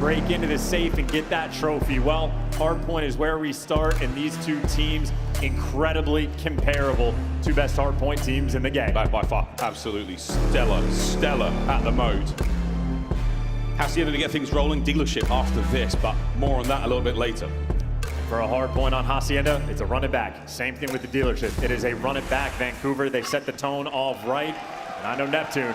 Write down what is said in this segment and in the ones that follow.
break into the safe and get that trophy. Well, hardpoint is where we start, and these two teams incredibly comparable. Two best hardpoint teams in the game. By far, absolutely stellar at the mode. Hacienda to get things rolling, dealership after this, but more on that a little bit later. For a hard point on Hacienda, it's a run it back. Same thing with the dealership. It is a run it back. Vancouver, they set the tone off right. And I know Neptune,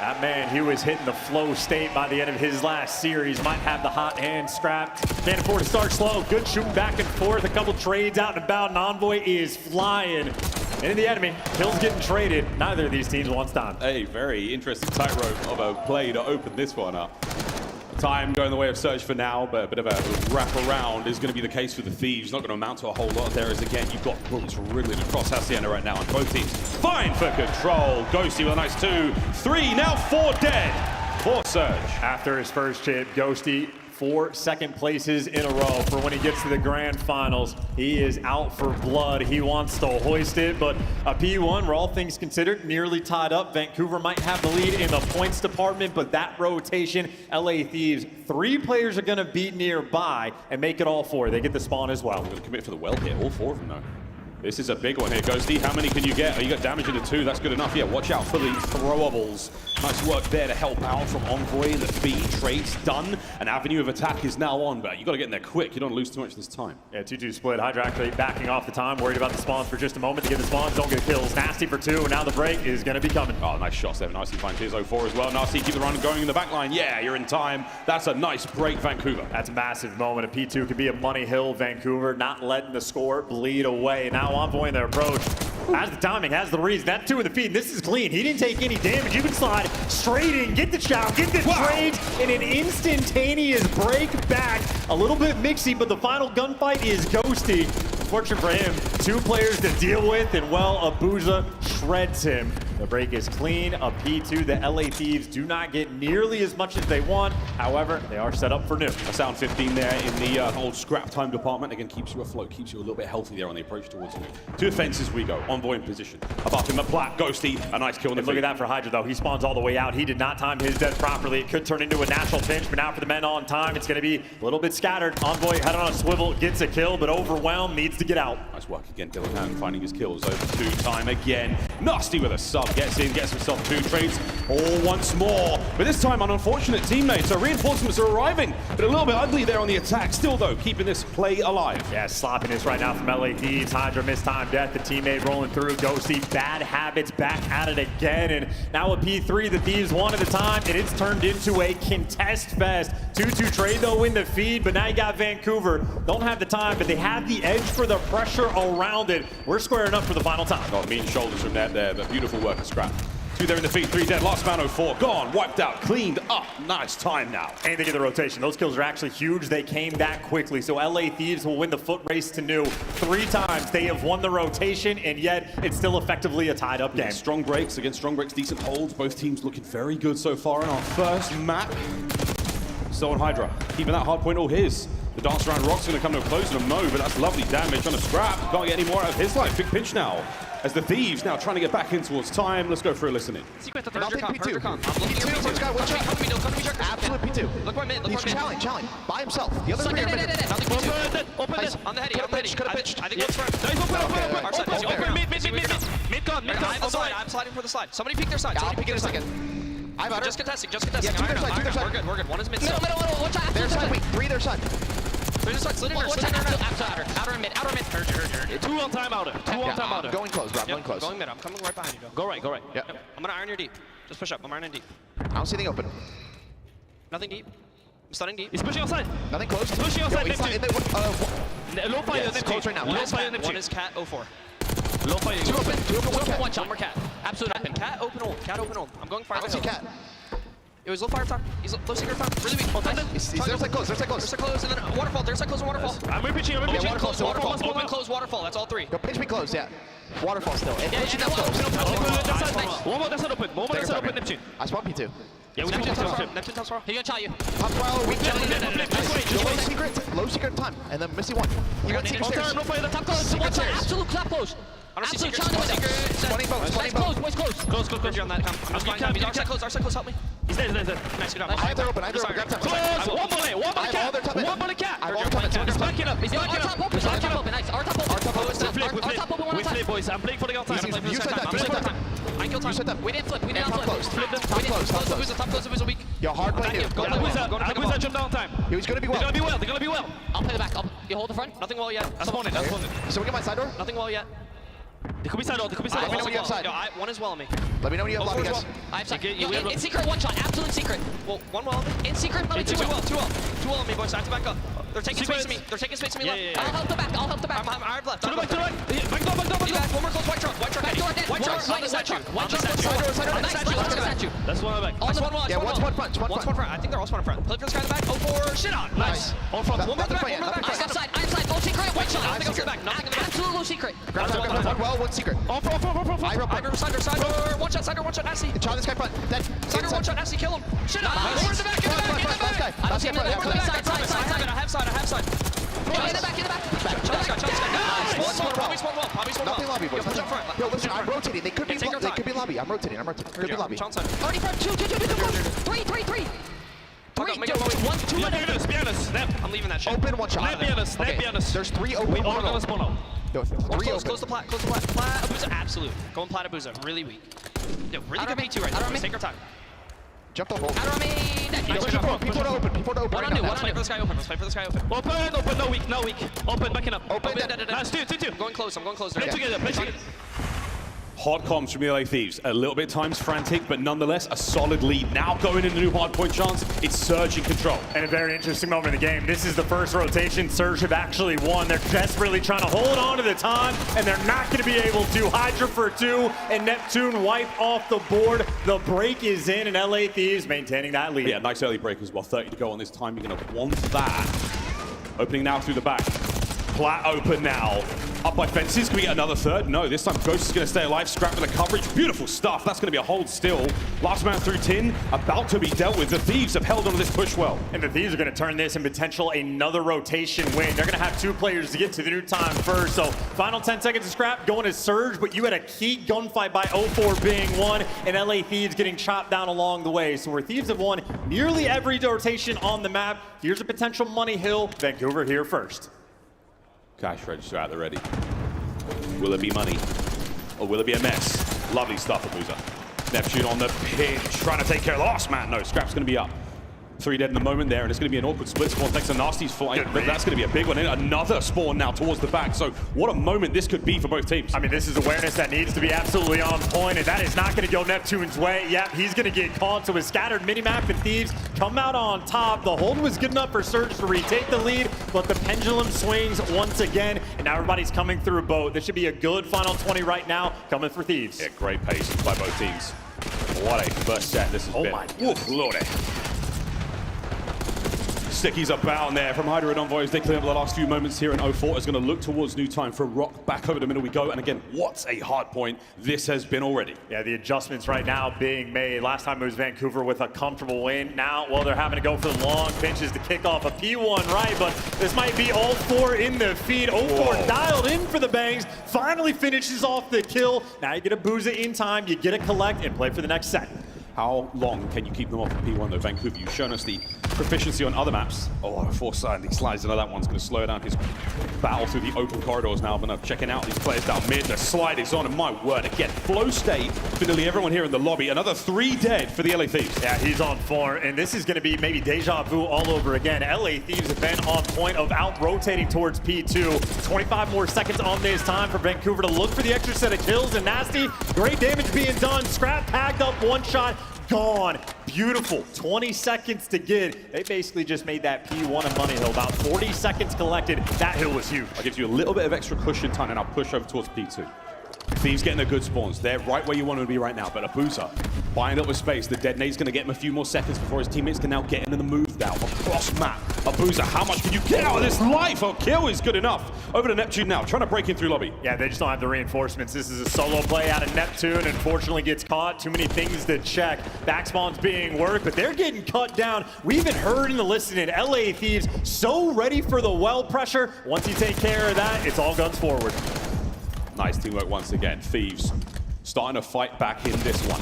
that man, he was hitting the flow state by the end of his last series. Might have the hot hand strapped. Can't afford to start slow. Good shooting back and forth. A couple trades out and about, and Envoy is flying into the enemy. Kills getting traded. Neither of these teams wants time. A very interesting tightrope of a play to open this one up. Time going the way of Surge for now, but a bit of a wrap around is going to be the case for the Thieves. Not going to amount to a whole lot there, as again, you've got bullets wriggling across Hacienda right now, and both teams fine for control. Ghosty with a nice 2, 3, now 4 dead for Surge. After his first chip, Ghosty, 4 second places in a row for when he gets to the grand finals. He is out for blood. He wants to hoist it, but a P1, where all things considered, nearly tied up. Vancouver might have the lead in the points department, but that rotation, LA Thieves, 3 players are going to be nearby and make it all 4. They get the spawn as well. We're going to commit for the well here, all 4 of them though. This is a big one here, Ghosty. How many can you get? Oh, you got damage into 2. That's good enough. Yeah, watch out for the throwables. Nice work there to help out from Envoy. The B trade's done. An avenue of attack is now on, but you got to get in there quick. You don't lose too much this time. Yeah, 2-2 split. Hydra actually backing off the time. Worried about the spawns for just a moment to get the spawns. Don't get kills. Nasty for 2, and now the break is going to be coming. Oh, nice shots there. Nasty finds his 0-4 as well. Nasty, keep the run going in the back line. Yeah, you're in time. That's a nice break, Vancouver. That's a massive moment. A P2 could be a money hill. Vancouver not letting the score bleed away. Now Envoy in their approach. Has the timing, has the reason. That 2 in the feed, and this is clean. He didn't take any damage. You can slide straight in, get the chow, get the trade, and an instantaneous break back. A little bit mixy, but the final gunfight is Ghosty. Fortunate for him, 2 players to deal with, and well, Abuja shreds him. The break is clean. A P2, the LA Thieves do not get nearly as much as they want. However, they are set up for new. A sound 15 there in the old scrap time department. Again, keeps you afloat, keeps you a little bit healthy there on the approach towards new. 2 offenses we go. Envoy in position. Above him, a plat. Ghosty, a nice kill in the Look at that for Hydra, though. He spawns all the way out. He did not time his death properly. It could turn into a natural pinch, but now for the men on time, it's going to be a little bit scattered. Envoy head on a swivel, gets a kill, but overwhelmed, needs to get out. Nice work again, Dylan finding his kills over 2 time again. Nasty with a sub, gets in, gets himself 2 trades all once more. But this time on unfortunate teammates, so reinforcements are arriving, but a little bit ugly there on the attack. Still though, keeping this play alive. Yeah, sloppiness right now from LA Thieves. Hydra missed time death, the teammate rolling through. Ghosty, bad habits, back at it again. And now a P3, the Thieves 1 at a time, and it's turned into a contest fest. 2-2 trade though in the feed, but now you got Vancouver. Don't have the time, but they have the edge for the pressure around it. We're squaring up for the final time. Got mean shoulders from that there, but beautiful work of Scrap. 2 there in the feed, 3 dead, last man 0-4, gone, wiped out, cleaned up, nice time now. And they get the rotation. Those kills are actually huge. They came back quickly, so LA Thieves will win the foot race to new. 3 times they have won the rotation, and yet it's still effectively a tied up game. Yeah, strong breaks against strong breaks, decent holds. Both teams looking very good so far in our first map. So on Hydra, keeping that hard point all his. The dance around Rock's going to come to a close in a mo, but that's lovely damage on a Scrap. Can't get any more out of his life. Big pinch now. As the Thieves now trying to get back in towards time. Let's go for a listen in. Secret, P2. First guy, one shot. Absolute P2. Look where mid, He's challenge. By himself. The other 3 are mid. Open it. On the heady, Could have pitched. I think it's front. Open. Mid gone. I'm sliding for the slide. Somebody peek their side. I'll peek in a second. I'm Just contesting. Yeah, 2 their side. We're good. 1 is mid. Their side, wait. 3 their side. There's a side. Slid in there. Outer and mid. Heard. 2 on time outer. 2 on time outer. Going close, Rob. Going close. Going mid. I'm coming right behind you. Go right. Yep. I'm gonna iron your deep. Just push up. I'm ironing deep. I don't see anything open. Nothing deep. I'm stunning deep. He's pushing outside. Nothing close. Pushing outside. He's Low fire. it's close right now. Low fire. One is cat 04. Low fire. 2 open. 1 shot. More cat. Absolute open. Cat open hold. I'm going fire. I don't see cat. It was low fire top. He's low secret top. Really weak. He's their side close. There's a close, and then waterfall. There's a close and waterfall. I'm pitching. Waterfall. Open, close, waterfall. That's all 3. Go pitch me close, yeah. Waterfall still. And pushing down close. One more, that's open. Neptune. I spawn P2. Yeah, we can Neptune top. He gonna chow you. Top 12, weak challenge. Low secret time. And then Missy 1. You got secret stairs. No fire. Top close. One shot. Absolute clap close. I don't see Absolute secrets. challenge window. Secret. 20 boats, 20 Nice, boats. Close, close. Close, close, Close close. on that. I'm Just fine. keep He's cap. our side close. Help me. He's there, he's there. Nice, good job. I have their open, grab them. Close! One bullet, one bullet I have all their cap! top One bullet cap! I have all the top He's backing up, he's Our backing top up! open, our top open. Nice. Our top open. Our top open. We flip, we Our top open one flip. We at a time. flip, boys. I'm playing for the goal time. You I'm playing for said the that, time. you said that. I kill time. You said that. We didn't flip. We And didn't top flip. close. Flip them. Top close, top Close close. the top close. The Boozer weak. Yo, hard play Thank you. dude. Go Go play play well. well. Go to pick Abuza up. jump down time. He's gonna be They're well. gonna be well, they're gonna be well. I'll play the back. You hold the front. Nothing well yet. That's one it, that's one it. So we get my side door? Nothing well yet. They could be side out, they could be side Let me know out. when you have side. Yo, one is well on me. Let me know when you have lobby, guys. I have secret. You will- In secret, one shot. Absolute secret. Well, one well on me. In secret, let me two well. Two well on me, boys. I have to back up. They're taking space to me. They're taking space to me left. Yeah. I'll help the back. I'll help the back. I have left. To the right, to the right. Back door, back door, back You door. back. One more close. White truck. White truck. Back door dead. White truck. One On the statue. One On the truck. statue. Side door, side door. On the Nice, statue. nice, On the nice. statue. That's one back. Nice one well. Yeah, one's one front. One's one front. I think they're also one in front. Play for this guy in the back. Oh, for shit on. Nice. On front. One more Nothing back. quite One more yet, back. nothing I'm side. Low secret. White shot. I'm Nothing else in the secret. back. Nothing in the back. Absolute low secret. Grab one well, one secret. On front, I rope. I remember side door. One shot. Nasty. Child this guy front. Dead. Side door. One shot. Nasty. Kill him. Shit on. Nice. Over in the back. In the back. In the Last guy. back. I don't see him in the back. Last guy. Side. I have side. In the back. Challenge this guy. Nice. Spawn well. Nothing lobby, boys. Yo, push up front. Yo, listen, I'm rotating. They could be Take your time. lobby. I'm rotating. Could be lobby. Challenge side. Already front, two, three. Fuck up, make it Two, low. one, two, Be and honest, be honest. Snap. I'm leaving that shit. Open one shot. Let be honest, let be honest. There's three open. We all one gonna open. spawn out. Yo, three Close open. the plat. Plat. Abuza, absolute. Going plat Abuza. Really weak. Yo, really good P2 right now. Let's take our time. Jump the hole. Outer on me. Nice, Push good it job. forward. People to open. One right on now. two. Let's play for this guy open. Open, no weak. Open, backing up. Open. Nice, two. I'm going close. Play together, play together. Hard comms from the LA Thieves. A little bit times frantic, but nonetheless a solid lead. Now going into the new hardpoint chance, it's Surge in control. And a very interesting moment in the game. This is the first rotation Surge have actually won. They're desperately trying to hold on to the time, and they're not going to be able to. Hydra for two, and Neptune wipe off the board. The break is in, and LA Thieves maintaining that lead. Yeah, nice early break as well. 30 to go on this time. You're going to want that. Opening now through the back. Plat open now. Up by fences. Can we get another third? No, this time Ghost is going to stay alive. Scrap with the coverage. Beautiful stuff. That's going to be a hold still. Last man through tin. About to be dealt with. The Thieves have held onto this push well. And the Thieves are going to turn this in potential another rotation win. They're going to have two players to get to the new time first. So final 10 seconds of scrap going to Surge, but you had a key gunfight by 0-4 being won, and LA Thieves getting chopped down along the way. So where Thieves have won nearly every rotation on the map, here's a potential money hill. Vancouver here first. Cash register out there ready. Will it be money? Or will it be a mess? Lovely stuff, Abuza. Neptune on the pinch, trying to take care of the last man. No, Scrap's going to be up. 3 dead in the moment there, and it's going to be an awkward split spawn thanks to Nasty's flight. But that's going to be a big one. Another spawn now towards the back. So what a moment this could be for both teams. I mean, this is awareness that needs to be absolutely on point, and that is not going to go Neptune's way. Yep, he's going to get caught. So a scattered minimap, and Thieves come out on top. The hold was good enough for Surge to retake the lead, but the pendulum swings once again, and now everybody's coming through a boat. This should be a good final 20 right now, coming for Thieves. Yeah, great pace by both teams. What a first set this has been. My Oof, lordy. Stickies about in there from Hydra and Envoys. They clean up the last few moments here in 0-4. Is going to look towards new time for Rock. Back over the middle we go. And again, what a hard point this has been already. Yeah, the adjustments right now being made. Last time it was Vancouver with a comfortable win. Now, well, they're having to go for the long pinches to kick off a P1 right, but this might be all four in the feed. 0-4 dialed in for the bangs. Finally finishes off the kill. Now you get a Booza in time, you get a collect, and play for the next set. How long can you keep them off of P1 though, Vancouver? You've shown us the proficiency on other maps. Oh, foresight, he slides into that one's going to slow down his battle through the open corridors now. But no, checking out these players down mid, the slide is on, and my word, again, flow state for nearly everyone here in the lobby. Another 3 dead for the LA Thieves. Yeah, he's on 4, and this is going to be maybe deja vu all over again. LA Thieves have been on point of out-rotating towards P2. 25 more seconds on this time for Vancouver to look for the extra set of kills, and Nasty, great damage being done. Scrap tagged up, one shot, gone. Beautiful. 20 seconds to get. They basically just made that P1 a money hill. About 40 seconds collected. That hill was huge. That gives you a little bit of extra cushion time, and I'll push over towards P2. Thieves getting the good spawns. They're right where you want them to be right now. But Abuza buying up with space. The detonate's going to get him a few more seconds before his teammates can now get into the move down across map. Abuza, how much can you get out of this life? A kill is good enough. Over to Neptune now, trying to break in through lobby. Yeah, they just don't have the reinforcements. This is a solo play out of Neptune. Unfortunately gets caught. Too many things to check. Backspawn's being worked, but they're getting cut down. We even heard in the listening, LA Thieves so ready for the well pressure. Once you take care of that, it's all guns forward. Nice teamwork once again. Thieves starting to fight back in this one.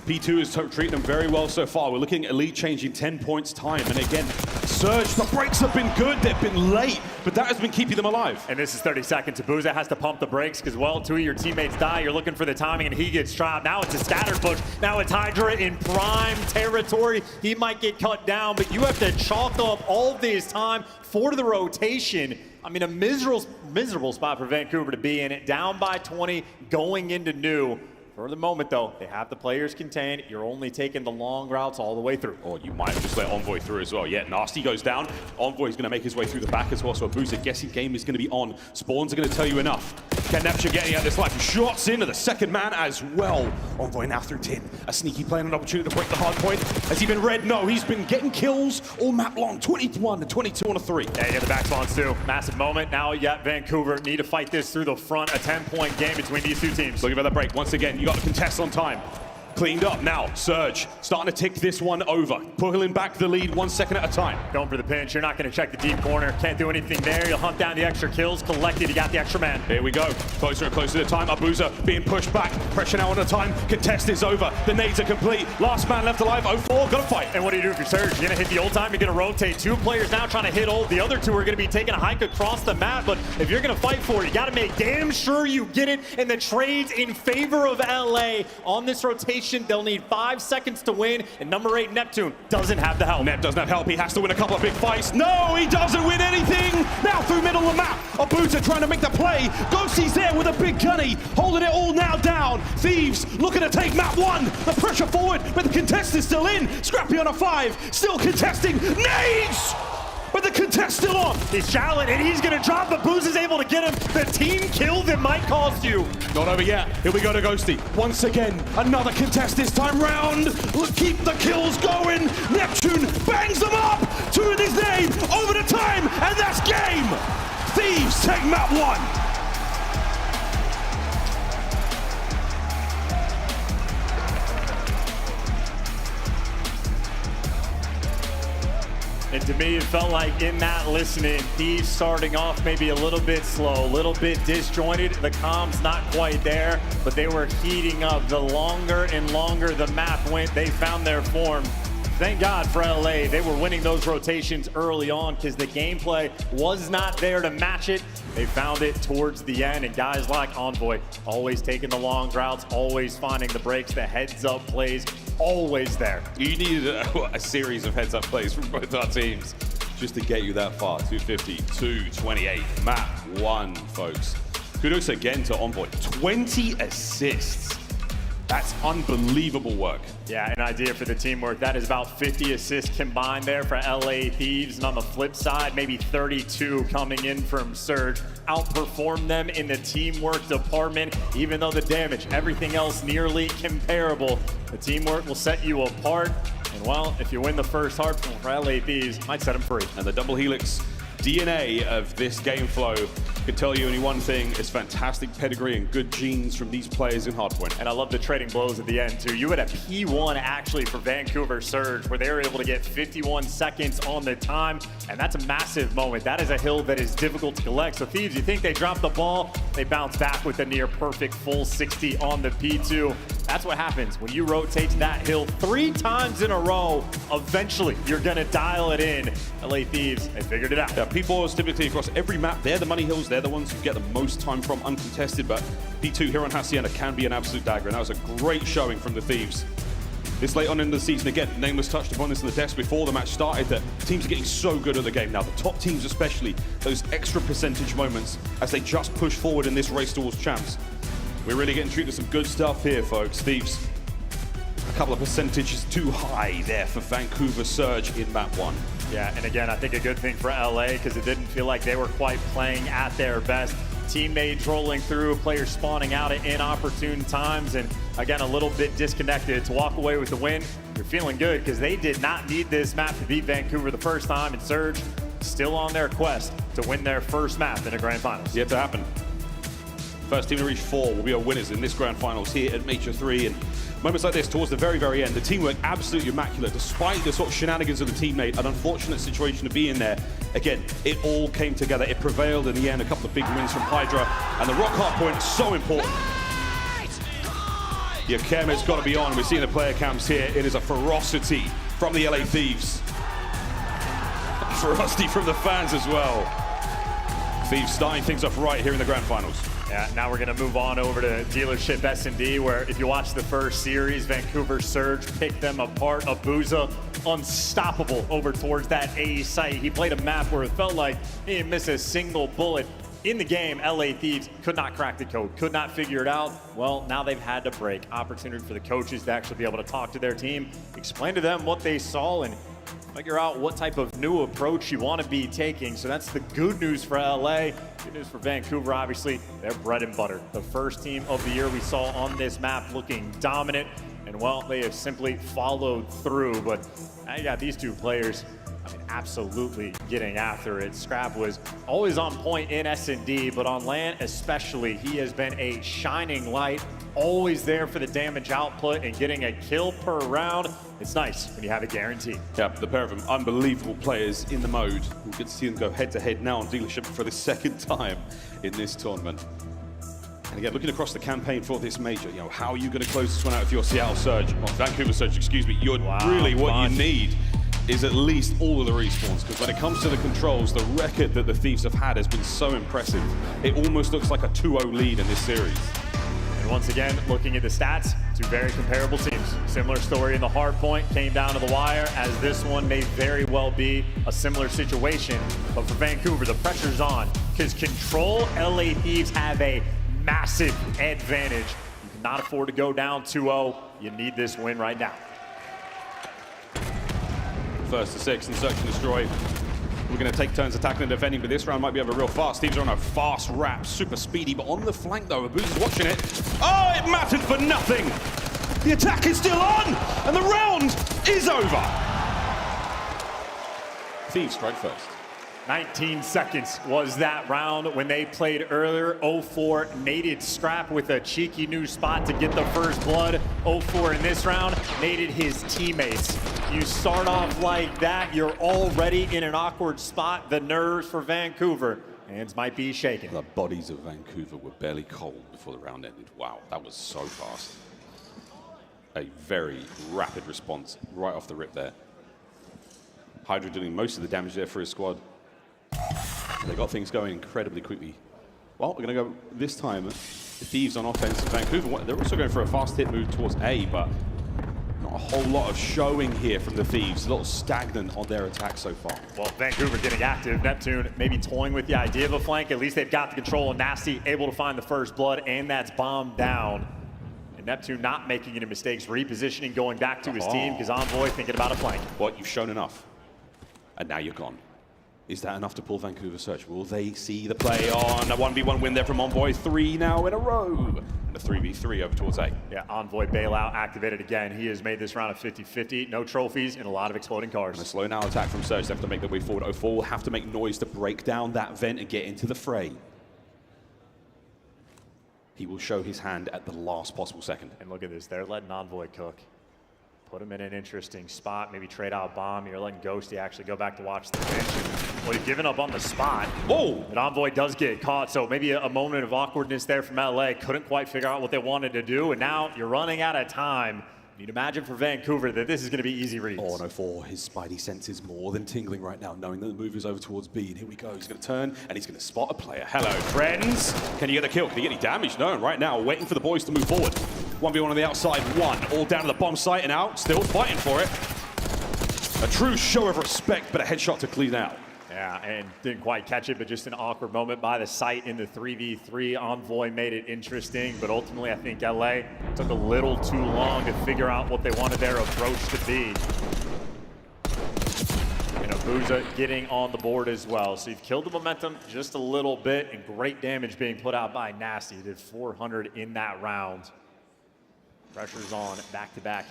P2 is treating them very well so far. We're looking at Elite changing 10 points time. And again, Surge, the breaks have been good. They've been late, but that has been keeping them alive. And this is 30 seconds. Abuza has to pump the brakes because, well, 2 of your teammates die. You're looking for the timing, and he gets trapped. Now it's a scattered push. Now it's Hydra in prime territory. He might get cut down, but you have to chalk up all of this time for the rotation. I mean, a miserable spot for Vancouver to be in it. Down by 20, going into new. For the moment, though, they have the players contained. You're only taking the long routes all the way through. Or you might have just let Envoy through as well. Yeah, Nasty goes down. Envoy's going to make his way through the back as well, so Abuza guessing game is going to be on. Spawns are going to tell you enough. Can Neptune getting out this life? Shots into the second man as well. Envoy now through 10. A sneaky play and an opportunity to break the hard point. Has he been red? No, he's been getting kills all map long. 21 to 22 on a 3. Yeah, you got the back spawns too. Massive moment. Now you got Vancouver. Need to fight this through the front. A 10-point game between these two teams. Looking for the break. Once again, you got to contest on time. Cleaned up now. Surge starting to tick this one over. Pulling back the lead 1 second at a time. Going for the pinch. You're not going to check the deep corner. Can't do anything there. You'll hunt down the extra kills. Collected. You got the extra man. Here we go. Closer and closer to time. Abuza being pushed back. Pressure now on the time. Contest is over. The nades are complete. Last man left alive. 0-4. Gotta fight. And what do you do if you're Surge? You're going to hit the old time. You're going to rotate. 2 players now trying to hit old. The other 2 are going to be taking a hike across the map. But if you're going to fight for it, you got to make damn sure you get it. And the trades in favor of LA on this rotation, they'll need 5 seconds to win, and number 8, Neptune, doesn't have the help. Nep doesn't have help. He has to win a couple of big fights. No, he doesn't win anything. Now through middle of the map. Abuza trying to make the play. Ghosty's there with a big gunny, holding it all now down. Thieves looking to take map 1. The pressure forward, but the contest is still in. Scrappy on a 5, still contesting. Nades! But the contest still on. He's challenged, and he's going to drop, but Booz is able to get him. The team kill that might cost you. Not over yet. Here we go to Ghosty. Once again, another contest this time round. Let's keep the kills going. Neptune bangs them up. 2 in his name. Over the time, and that's game. Thieves take map 1. And to me, it felt like in that listening, Thieves starting off maybe a little bit slow, a little bit disjointed. The comms not quite there, but they were heating up. The longer and longer the map went, they found their form. Thank God for LA. They were winning those rotations early on because the gameplay was not there to match it. They found it towards the end, and guys like Envoy always taking the long routes, always finding the breaks, the heads-up plays, always there. You needed a series of heads-up plays from both our teams just to get you that far. 250, 228, map 1, folks. Kudos again to Envoy. 20 assists. That's unbelievable work. Yeah, an idea for the teamwork. That is about 50 assists combined there for LA Thieves. And on the flip side, maybe 32 coming in from Surge. Outperformed them in the teamwork department, even though the damage, everything else nearly comparable. The teamwork will set you apart. And well, if you win the first hardpoint for LA Thieves, might set them free. And the double helix DNA of this game flow can tell you only one thing: it's fantastic pedigree and good genes from these players in hardpoint. And I love the trading blows at the end too. You had a P1 actually for Vancouver Surge where they were able to get 51 seconds on the time, and that's a massive moment. That is a hill that is difficult to collect. So Thieves, you think they dropped the ball, they bounce back with a near perfect full 60 on the P2. That's what happens when you rotate that hill 3 times in a row. Eventually, you're gonna dial it in. LA Thieves, they figured it out. Yeah, P4s typically across every map, they're the money hills, they're the ones you get the most time from uncontested, but P2 here on Hacienda can be an absolute dagger, and that was a great showing from the Thieves. This late on in the season, again, Nameless touched upon this in the desk before the match started, that teams are getting so good at the game now. The top teams especially, those extra percentage moments as they just push forward in this race towards champs. We're really getting treated to some good stuff here, folks. Thieves, a couple of percentages too high there for Vancouver Surge in map 1. Yeah, and again, I think a good thing for LA because it didn't feel like they were quite playing at their best. Teammates rolling through, players spawning out at inopportune times, and again, a little bit disconnected. To walk away with the win, you're feeling good because they did not need this map to beat Vancouver the first time, and Surge still on their quest to win their first map in the Grand Finals. Yet to happen. First team to reach 4 will be our winners in this Grand Finals here at Major 3. And moments like this, towards the very, very end, the teamwork absolutely immaculate. Despite the sort of shenanigans of the teammate, an unfortunate situation to be in there, Again, it all came together. It prevailed in the end. A couple of big wins from Hydra. And the rock hard point is so important. Your camera's got to be on. We're seeing the player cams here. It is a ferocity from the LA Thieves. Ferocity from the fans as well. Thieves starting things off right here in the grand finals. Yeah, now we're going to move on over to Dealership S&D, where if you watch the first series, Vancouver Surge picked them apart. Abuza, unstoppable over towards that A site. He played a map where it felt like he didn't miss a single bullet. In the game, LA Thieves could not crack the code, could not figure it out. Well, now they've had to break. Opportunity for the coaches to actually be able to talk to their team, explain to them what they saw, and figure out what type of new approach you want to be taking. So that's the good news for LA. Good news for Vancouver, obviously, they're bread and butter. The first team of the year we saw on this map looking dominant, and well, they have simply followed through. But now you got these two players, I mean, absolutely getting after it. Scrap was always on point in S&D, but on land especially, he has been a shining light, always there for the damage output and getting a kill per round. It's nice when you have a guarantee. Yeah, the pair of them, unbelievable players in the mode. We'll get to see them go head-to-head now on Dealership for the second time in this tournament. And again, looking across the campaign for this major, you know, how are you going to close this one out with your Seattle Surge, or Vancouver Surge, excuse me? Really what you need is at least all of the respawns, because when it comes to the controls, the record that the Thieves have had has been so impressive. It almost looks like a 2-0 lead in this series. And once again, looking at the stats, two very comparable teams. Similar story in the hard point, came down to the wire, as this one may very well be a similar situation. But for Vancouver, the pressure's on, because control, LA Thieves have a massive advantage. You cannot afford to go down 2-0. You need this win right now. First to 6 and search and destroy. We're going to take turns attacking and defending, but this round might be over real fast. Thieves are on a fast wrap, super speedy, but on the flank though, Abuza's watching it. Oh, it mattered for nothing. The attack is still on, and the round is over. Thieves strike first. 19 seconds was that round when they played earlier. 0-4 naded Scrap with a cheeky new spot to get the first blood. 0-4 in this round naded his teammates. You start off like that, you're already in an awkward spot. The nerves for Vancouver, hands might be shaking. The bodies of Vancouver were barely cold before the round ended. Wow, that was so fast. A very rapid response right off the rip there. Hydra doing most of the damage there for his squad. They got things going incredibly quickly. Well, we're going to go this time. The Thieves on offense. Vancouver, they're also going for a fast hit move towards A, but not a whole lot of showing here from the Thieves. A little stagnant on their attack so far. Well, Vancouver getting active. Neptune maybe toying with the idea of a flank. At least they've got the control. And Nasty able to find the first blood, and that's bombed down. And Neptune not making any mistakes, repositioning, going back to his team, because Envoy thinking about a flank. What, you've shown enough. And now you're gone. Is that enough to pull Vancouver Surge? Will they see the play on? A 1v1 win there from Envoy. 3 now in a row. And a 3v3 over towards A. Yeah, Envoy bailout activated again. He has made this round a 50-50. No trophies and a lot of exploding cars. And a slow now attack from Surge. They have to make their way forward. 0-4 will have to make noise to break down that vent and get into the fray. He will show his hand at the last possible second. And look at this. They're letting Envoy cook. Put him in an interesting spot, maybe trade out bomb. You're letting Ghosty actually go back to watch the bench. Well, he's giving up on the spot. Whoa! But Envoy does get caught, so maybe a moment of awkwardness there from LA. Couldn't quite figure out what they wanted to do, and now you're running out of time. You'd imagine for Vancouver that this is going to be easy reads. Oh, no, for his spidey sense is more than tingling right now, knowing that the move is over towards B. And here we go. He's going to turn, and he's going to spot a player. Hello, friends. Can you get the kill? Can you get any damage? No, right now, waiting for the boys to move forward. 1v1 on the outside, 1. All down to the bomb site and out. Still fighting for it. A true show of respect, but a headshot to clean out. Yeah, and didn't quite catch it, but just an awkward moment by the site in the 3v3. Envoy made it interesting, but ultimately I think LA took a little too long to figure out what they wanted their approach to be. And Abuza getting on the board as well. So you've killed the momentum just a little bit, and great damage being put out by Nasty. He did 400 in that round. Pressure's on back-to-back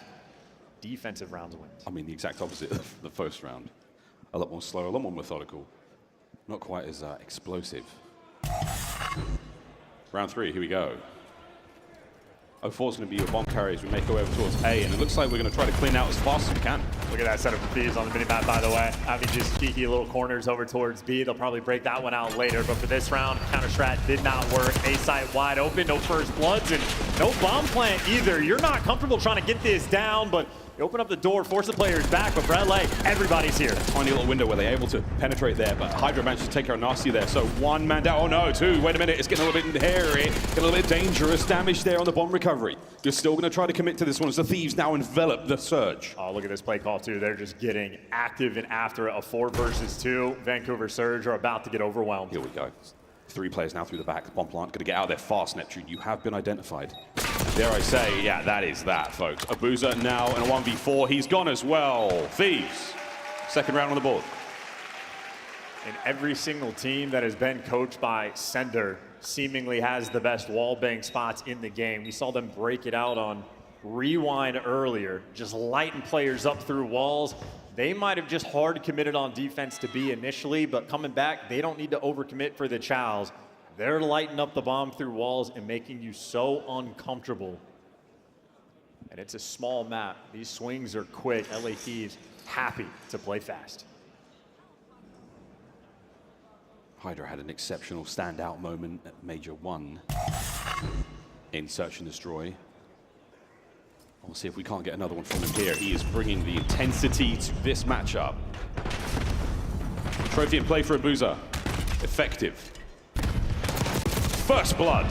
defensive rounds wins. I mean, the exact opposite of the first round. A lot more slow, a lot more methodical. Not quite as explosive. Round 3, here we go. 0-4 is going to be your bomb carrier as we make our way over towards A, and it looks like we're going to try to clean out as fast as we can. Look at that setup for Thieves on the mini-map, by the way. I mean, just geeky little corners over towards B. They'll probably break that one out later, but for this round, counter-strat did not work. A site wide open, no first bloods, and no bomb plant either. You're not comfortable trying to get this down, but you open up the door, force the players back, but for LA, everybody's here. Tiny little window where they're able to penetrate there, but Hydra managed to take care of Nasty there. So one man down. Oh no, two. Wait a minute, it's getting a little bit hairy, getting a little bit dangerous. Damage there on the bomb recovery. You're still going to try to commit to this one as the Thieves now envelop the Surge. Oh, look at this play call too. They're just getting active and after it. A 4 versus 2. Vancouver Surge are about to get overwhelmed. Here we go. 3 players now through the back. Bomb plant going to get out there fast, Neptune. You have been identified. Dare I say, yeah, that is that, folks. Abuza now in a 1v4. He's gone as well. Thieves, second round on the board. And every single team that has been coached by Sender seemingly has the best wall bang spots in the game. We saw them break it out on Rewind earlier, just lighting players up through walls. They might have just hard committed on defense to B initially, but coming back, they don't need to overcommit for the Chows. They're lighting up the bomb through walls and making you so uncomfortable. And it's a small map. These swings are quick. LA Thieves happy to play fast. Hydra had an exceptional standout moment at Major 1 in Search and Destroy. We'll see if we can't get another one from him here. He is bringing the intensity to this matchup. Trophy in play for Abuza. Effective. First blood.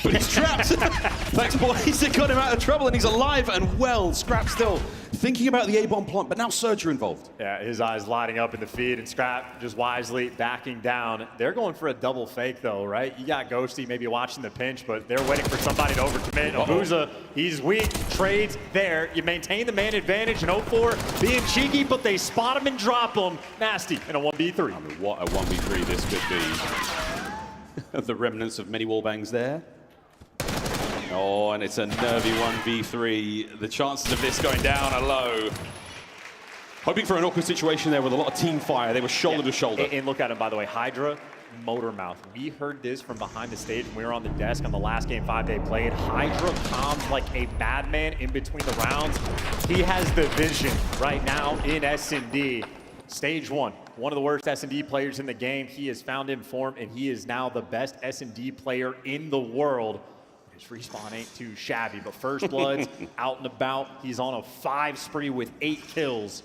But he's trapped. Thanks, boys. They got him out of trouble, and he's alive and well. Scrap still thinking about the A-bomb plant, but now Surge are involved. Yeah, his eyes lighting up in the feed, and Scrap just wisely backing down. They're going for a double fake, though, right? You got Ghosty maybe watching the pinch, but they're waiting for somebody to overcommit. Abuza, he's weak, trades there. You maintain the man advantage in 0-4, being cheeky, but they spot him and drop him. Nasty in a 1v3. I mean, what a 1v3 this could be. The remnants of many wall bangs there. Oh, and it's a nervy 1v3. The chances of this going down are low. Hoping for an awkward situation there with a lot of team fire. They were shoulder to shoulder. And look at him, by the way. Hydra, motor mouth. We heard this from behind the stage when we were on the desk on the last game 5 they played. Hydra comms like a madman in between the rounds. He has the vision right now in S&D. Stage 1, one of the worst S&D players in the game. He has found in form, and he is now the best S&D player in the world. His respawn ain't too shabby, but First Blood's out and about. He's on a 5 spree with 8 kills.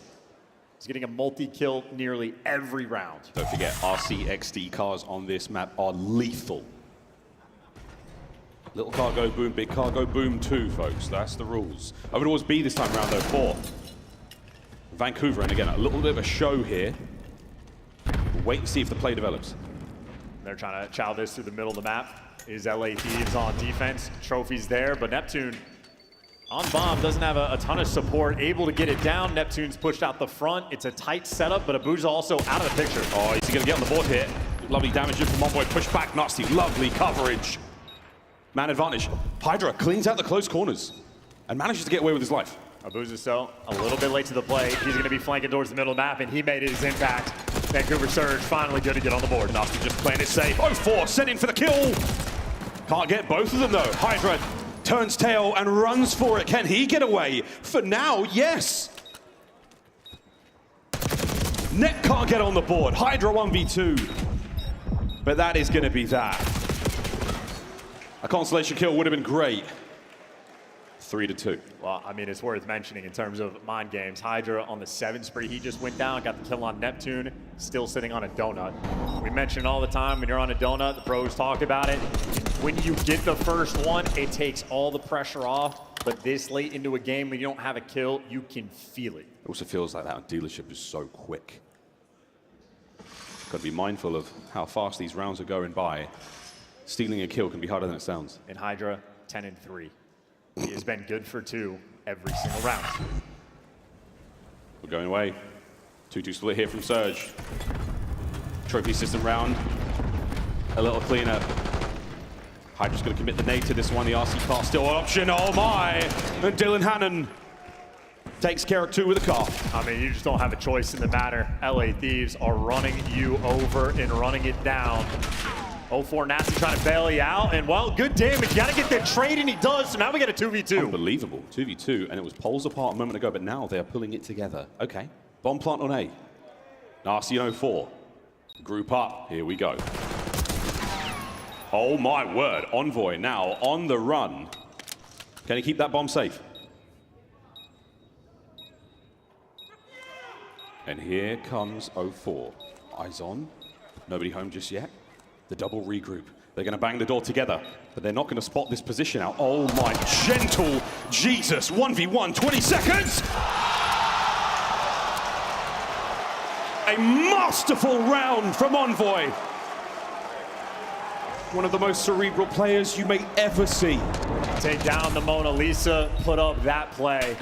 He's getting a multi-kill nearly every round. Don't forget, RCXD cars on this map are lethal. Little cargo boom, big cargo boom too, folks. That's the rules. Over towards B this time round, though, for Vancouver. And again, a little bit of a show here. We'll wait and see if the play develops. They're trying to chow this through the middle of the map. Is LA Thieves on defense. Trophies there, but Neptune on bomb doesn't have a ton of support. Able to get it down. Neptune's pushed out the front. It's a tight setup, but Abuza also out of the picture. Oh, is he going to get on the board here? Lovely damage in from one boy. Push back, Nasty. Lovely coverage. Man advantage. Hydra cleans out the close corners and manages to get away with his life. Abuza so a little bit late to the play. He's going to be flanking towards the middle of the map, and he made his impact. Vancouver Surge finally good to get on the board. Nasty just playing it safe. 0-4, sent in for the kill. Can't get both of them, though. Hydra turns tail and runs for it. Can he get away? For now, yes. Net can't get on the board. Hydra 1v2. But that is going to be that. A consolation kill would have been great. 3-2. Well, I mean, it's worth mentioning in terms of mind games. Hydra on the 7 spree, he just went down, got the kill on Neptune, still sitting on a donut. We mention it all the time, when you're on a donut, the pros talk about it. When you get the first one, it takes all the pressure off. But this late into a game, when you don't have a kill, you can feel it. It also feels like that dealership is so quick. Got to be mindful of how fast these rounds are going by. Stealing a kill can be harder than it sounds. And Hydra, 10-3. He has been good for 2 every single round. We're going away. 2-2 split here from Surge. Trophy system round. A little cleaner. Hydra's going to commit the nade to this one. The RC car still an option. Oh my! And Dylan Hannon takes care of 2 with a car. I mean, you just don't have a choice in the matter. LA Thieves are running you over and running it down. 0-4 Nasty trying to bail you out, and well, good damage. You gotta get the trade, and he does, so now we get a 2v2. Unbelievable, 2v2, and it was poles apart a moment ago, but now they're pulling it together. Okay, bomb plant on A. Nasty in 0-4. Group up, here we go. Oh my word, Envoy now on the run. Can he keep that bomb safe? And here comes 0-4. Eyes on, nobody home just yet. The double regroup. They're going to bang the door together, but they're not going to spot this position out. Oh my gentle Jesus, 1v1, 20 seconds! A masterful round from Envoy. One of the most cerebral players you may ever see. Take down the Mona Lisa, put up that play.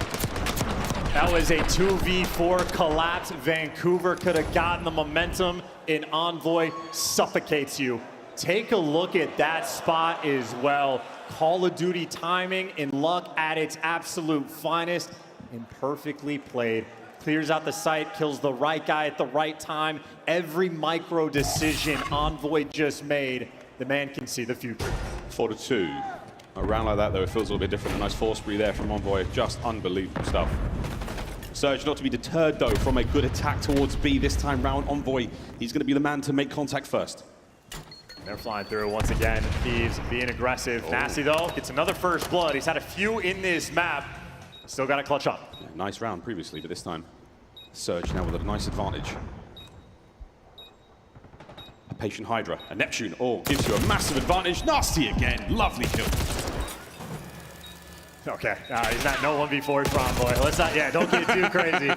That was a 2v4 collapse. Vancouver could have gotten the momentum, and Envoy suffocates you. Take a look at that spot as well. Call of Duty timing and luck at its absolute finest, and perfectly played. Clears out the site, kills the right guy at the right time. Every micro decision Envoy just made, the man can see the future. 4-2. A round like that, though, it feels a little bit different. A nice force spree there from Envoy. Just unbelievable stuff. Surge not to be deterred, though, from a good attack towards B this time round. Envoy, he's going to be the man to make contact first. They're flying through once again. Thieves being aggressive. Oh. Nasty, though, gets another first blood. He's had a few in this map. Still got to clutch up. Yeah, nice round previously, but this time, Surge now with a nice advantage. A patient Hydra, a Neptune, gives you a massive advantage. Nasty again, lovely kill. Okay, he's not no 1v4 for Envoy. Let's not, don't get too crazy.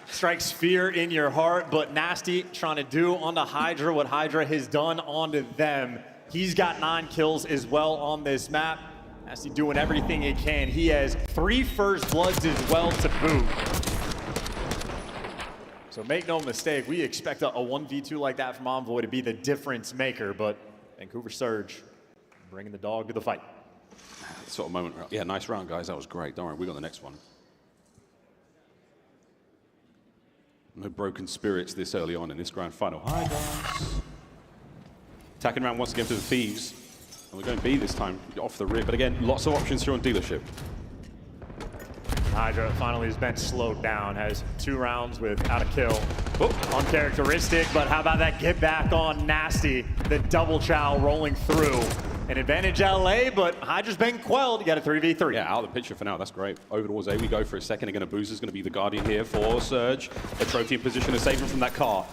Strikes fear in your heart, but Nasty trying to do onto Hydra what Hydra has done onto them. He's got 9 kills as well on this map. Nasty doing everything he can. He has 3 first bloods as well to boot. So make no mistake, we expect a 1v2 like that from Envoy to be the difference maker, but Vancouver Surge bringing the dog to the fight. Sort of moment. Yeah, nice round, guys. That was great. Don't worry, we got the next one. No broken spirits this early on in this grand final. Hi, guys. Attacking around once again to the Thieves. And we're going B this time, off the rip. But again, lots of options here on dealership. Hydra finally has been slowed down, has 2 rounds without a kill. Uncharacteristic, but how about that get back on Nasty? The double chow rolling through. An advantage LA, but Hydra's been quelled. You got a 3v3. Yeah, out of the picture for now. That's great. Over towards A we go for a second. Again, Abuza's going to be the guardian here for Surge. A trophy in position to save him from that car.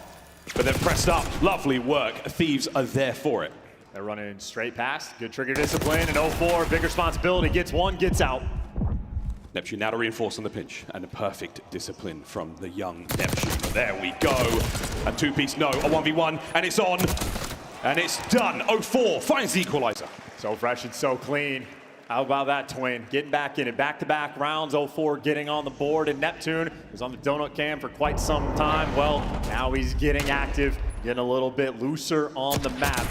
But they're pressed up. Lovely work. Thieves are there for it. They're running straight past. Good trigger discipline. And 0-4, big responsibility. Gets one, gets out. Neptune now to reinforce on the pinch. And a perfect discipline from the young Neptune. There we go. A 2-piece, no. A 1v1, and it's on. And it's done. 0-4 finds the equalizer. So fresh and so clean. How about that, Twin? Getting back in it. Back-to-back rounds. 0-4 getting on the board. And Neptune was on the donut cam for quite some time. Well, now he's getting active, getting a little bit looser on the map.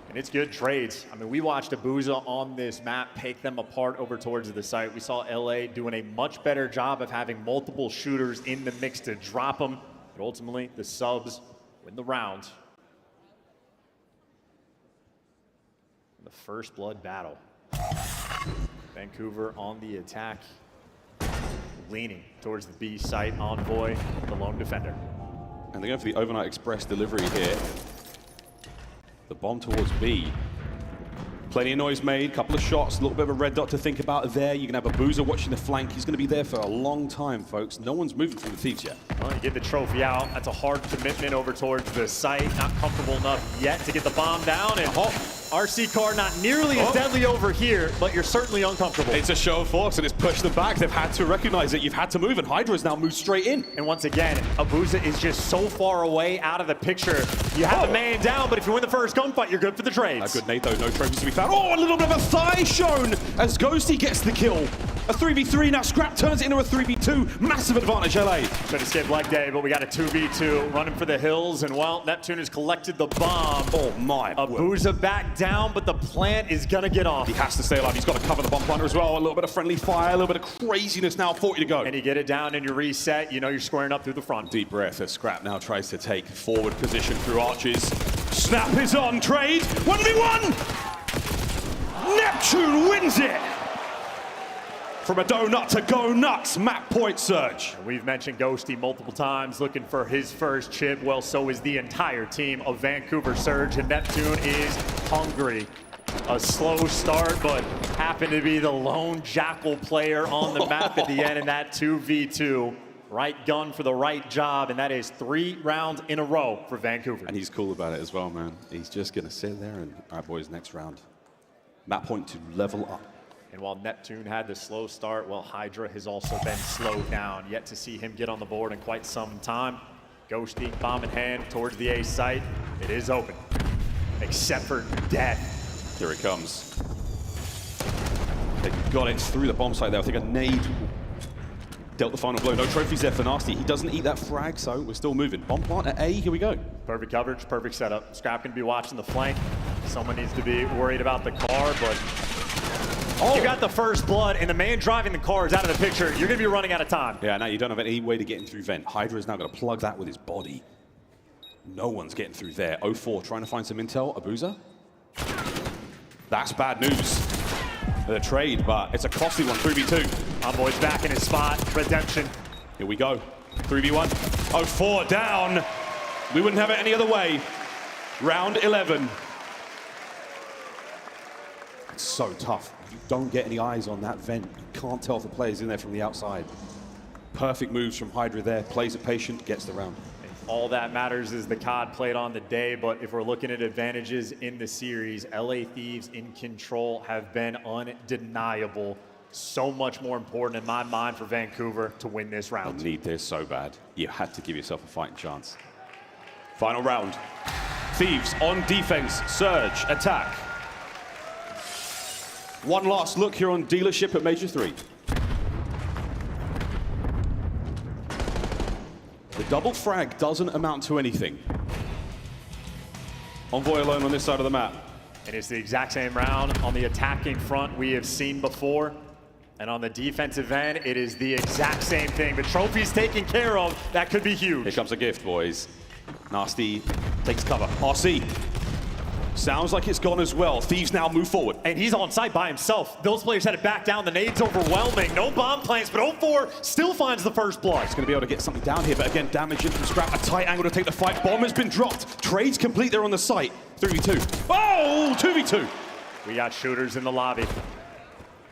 And it's good trades. I mean, we watched Abuza on this map pick them apart over towards the site. We saw LA doing a much better job of having multiple shooters in the mix to drop them. But ultimately, the subs win the round. The first blood battle. Vancouver on the attack, leaning towards the B site. Envoy, the lone defender. And they're going for the overnight express delivery here. The bomb towards B. Plenty of noise made, couple of shots, a little bit of a red dot to think about there. You can have Abuza watching the flank. He's going to be there for a long time, folks. No one's moving from the Thieves yet. Well, you get the trophy out. That's a hard commitment over towards the site. Not comfortable enough yet to get the bomb down. And RC car not nearly as deadly over here, but you're certainly uncomfortable. It's a show of force, and it's pushed them back. They've had to recognize it. You've had to move, and Hydra has now moved straight in. And once again, Abuza is just so far away out of the picture. You have the man down, but if you win the first gunfight, you're good for the trades. A good nade, though. No trophies to be found. Oh, a little bit of a thigh shown as Ghosty gets the kill. A 3v3, now Scrap turns it into a 3v2. Massive advantage, LA. Should have skipped leg day, but we got a 2v2 running for the hills, and well, Neptune has collected the bomb. Oh my. Abuza back down, but the plant is gonna get off. He has to stay alive. He's got to cover the bomb planter as well. A little bit of friendly fire, a little bit of craziness now. 40 to go. And you get it down and you reset, you know you're squaring up through the front. Deep breath as Scrap now tries to take forward position through arches. Snap is on, trade, 1v1! Neptune wins it! From a donut to go nuts, map point Surge. We've mentioned Ghosty multiple times, looking for his first chip. Well, so is the entire team of Vancouver Surge, and Neptune is hungry. A slow start, but happened to be the lone Jackal player on the map at the end in that 2v2. Right gun for the right job, and that is 3 rounds in a row for Vancouver. And he's cool about it as well, man. He's just gonna sit there and, all right, boys, next round. Map point to level up. And while Neptune had the slow start, well, Hydra has also been slowed down. Yet to see him get on the board in quite some time. Ghosty, bomb in hand, towards the A site. It is open, except for death. Here it comes. They got it through the bomb site there. I think a nade dealt the final blow. No trophies there for Nasty. He doesn't eat that frag, so we're still moving. Bomb plant at A, here we go. Perfect coverage, perfect setup. Scrap can be watching the flank. Someone needs to be worried about the car, but you got the first blood, and the man driving the car is out of the picture. You're gonna be running out of time. Yeah, now you don't have any way to get in through vent. Hydra is now gonna plug that with his body. No one's getting through there. 0-4 trying to find some intel. Abuza. That's bad news. The trade, but it's a costly one, 3v2. Envoy's back in his spot. Redemption. Here we go. 3v1. 0-4 down. We wouldn't have it any other way. Round 11. It's so tough. You don't get any eyes on that vent. You can't tell if the player's in there from the outside. Perfect moves from Hydra there. Plays it patient, gets the round. All that matters is the COD played on the day, but if we're looking at advantages in the series, LA Thieves in control have been undeniable. So much more important in my mind for Vancouver to win this round. You need this so bad. You had to give yourself a fighting chance. Final round. Thieves on defense, Surge, attack. One last look here on dealership at Major 3. The double frag doesn't amount to anything. Envoy alone on this side of the map. And it's the exact same round on the attacking front we have seen before. And on the defensive end, it is the exact same thing. The trophy's taken care of. That could be huge. Here comes a gift, boys. Nasty takes cover. RC. Sounds like it's gone as well. Thieves now move forward. And he's on site by himself. Those players had to back down. The nade's overwhelming. No bomb plants, but 0-4 still finds the first blood. He's going to be able to get something down here, but again, damage in from Scrap. A tight angle to take the fight. Bomb has been dropped. Trade's complete there on the site. 3v2. Oh, 2v2. We got shooters in the lobby.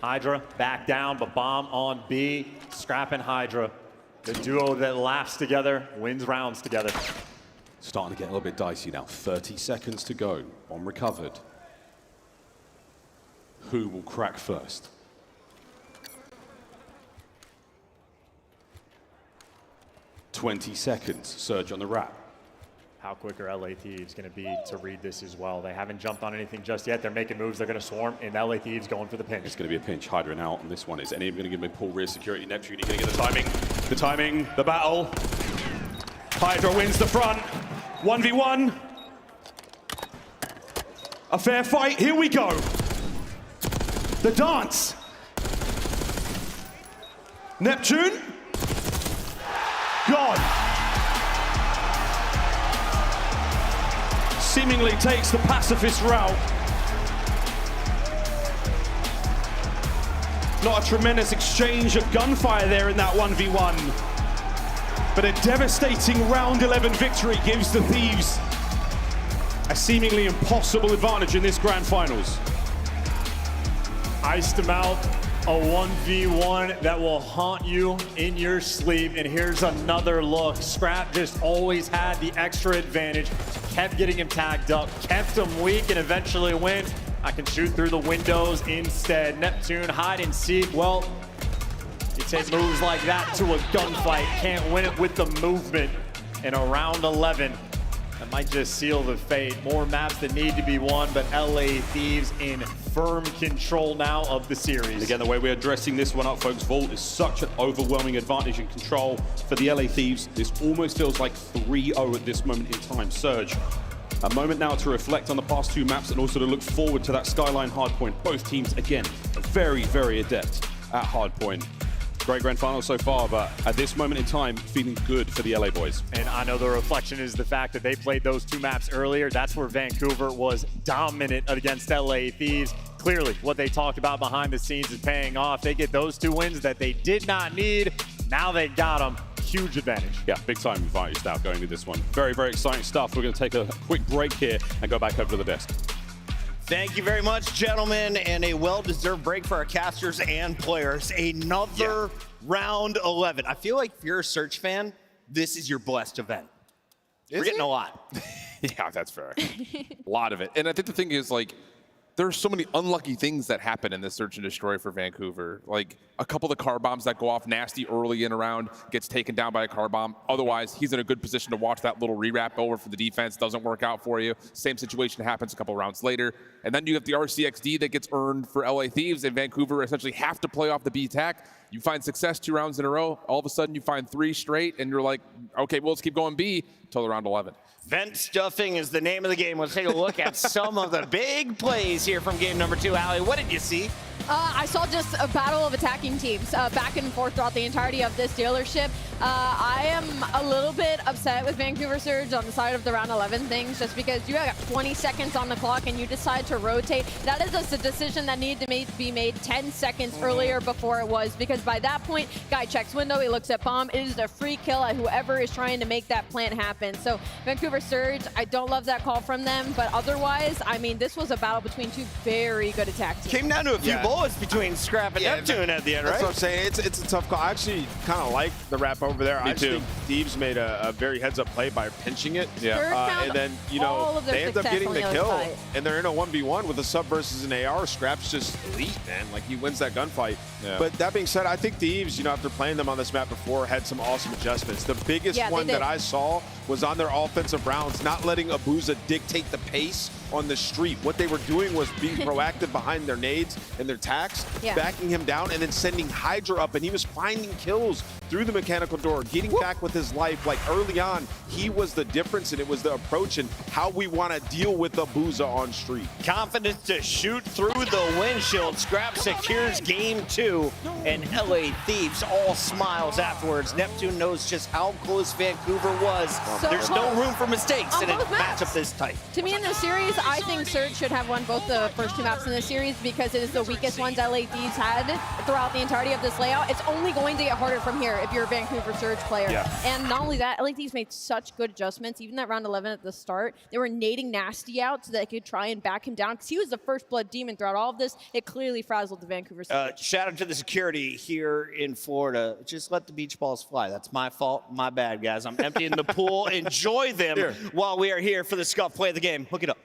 Hydra back down, but bomb on B. Scrap and Hydra. The duo that laughs together wins rounds together. Starting to get a little bit dicey now. 30 seconds to go. Bomb recovered. Who will crack first? "20 seconds. Surge on the wrap. How quick are LA Thieves going to be to read this as well? They haven't jumped on anything just yet. They're making moves. They're going to swarm, and LA Thieves going for the pinch. It's going to be a pinch. Hydra now on this one. Is anyone going to give me pull rear security? Neptune, you're going to get the timing. The timing, the battle. Hydra wins the front. 1v1. A fair fight. Here we go. The dance. Neptune. Gone. Seemingly takes the pacifist route. Not a tremendous exchange of gunfire there in that 1v1. But a devastating round 11 victory gives the Thieves a seemingly impossible advantage in this grand finals. Iced them out. A 1v1 that will haunt you in your sleep. And here's another look. Scrap just always had the extra advantage. Kept getting him tagged up, kept him weak, and eventually wins. I can shoot through the windows instead. Neptune, hide and seek. Well, you take moves like that to a gunfight. Can't win it with the movement. In a round 11, that might just seal the fate. More maps that need to be won, but LA Thieves in firm control now of the series. And again, the way we're addressing this one up, folks, Vault is such an overwhelming advantage and control for the LA Thieves. This almost feels like 3-0 at this moment in time. Surge, a moment now to reflect on the past 2 maps and also to look forward to that Skyline hardpoint. Both teams, again, very, very adept at hardpoint. Great grand final so far, but at this moment in time, feeling good for the LA boys. And I know the reflection is the fact that they played those 2 maps earlier. That's where Vancouver was dominant against LA Thieves. Clearly, what they talked about behind the scenes is paying off. They get those 2 wins that they did not need. Now they got them. Huge advantage. Yeah, big time advantage now going to this one. Very, very exciting stuff. We're going to take a quick break here and go back over to the desk. Thank you very much, gentlemen, and a well-deserved break for our casters and players. Another round 11. I feel like if you're a Surge fan, this is your blessed event. We're getting a lot. Yeah, that's fair. A lot of it. And I think the thing is, like, there's so many unlucky things that happen in this search and destroy for Vancouver. Like a couple of the car bombs that go off nasty early in a round, gets taken down by a car bomb. Otherwise, he's in a good position to watch that little rewrap over for the defense. Doesn't work out for you. Same situation happens a couple rounds later. And then you have the RCXD that gets earned for LA Thieves, and Vancouver essentially have to play off the B-tack. You find success 2 rounds in a row. All of a sudden, you find 3 straight, and you're like, okay, well, let's keep going B until the round 11. Vent stuffing is the name of the game. Let's take a look at some of the big plays here from game number 2. Allie, what did you see? I saw just a battle of attacking teams back and forth throughout the entirety of this dealership. I am a little bit upset with Vancouver Surge on the side of the round 11 things, just because you got 20 seconds on the clock and you decide to rotate. That is just a decision that needed to be made 10 seconds earlier before it was, because by that point, guy checks window, he looks at bomb. It is a free kill at whoever is trying to make that plan happen. So Vancouver Surge, I don't love that call from them, but otherwise, I mean, this was a battle between 2 very good attack teams. Came down to a few bullets between Scrap and Neptune at the end, right? That's what I'm saying. It's a tough call. I actually kind of like the wrap over there. I too. think Thieves made a very heads-up play by pinching it. Yeah. And then, you know, they end up getting the kill, and they're in a 1v1 with a sub versus an AR. Scrap's just elite, man. Like, he wins that gunfight. Yeah. But that being said, I think Thieves, you know, after playing them on this map before, had some awesome adjustments. The biggest one that I saw was on their offensive rounds, not letting Abuza dictate the pace on the street. What they were doing was being proactive behind their nades and their tacks, backing him down, and then sending Hydra up, and he was finding kills through the mechanical door, getting back with his life. Like, early on, he was the difference, and it was the approach and how we want to deal with Abuza on street. Confidence to shoot through the windshield. Scrap secures game 2, and LA Thieves all smiles afterwards. Neptune knows just how close Vancouver was. So There's no room for mistakes in a matchup this tight. To me, in this series, I think Surge should have won both the first 2 maps in this series, because it is the weakest ones LA Thieves had throughout the entirety of this layout. It's only going to get harder from here if you're a Vancouver Surge player. And not only that, LA Thieves made such good adjustments. Even that round 11 at the start, they were nading Nasty out so that they could try and back him down, because he was the first blood demon throughout all of this. It clearly frazzled the Vancouver Surge. Shout out to the security here in Florida. Just let the beach balls fly. That's my fault. My bad, guys. I'm emptying the pool. Enjoy them while we are here for the scuff play of the game. Hook it up.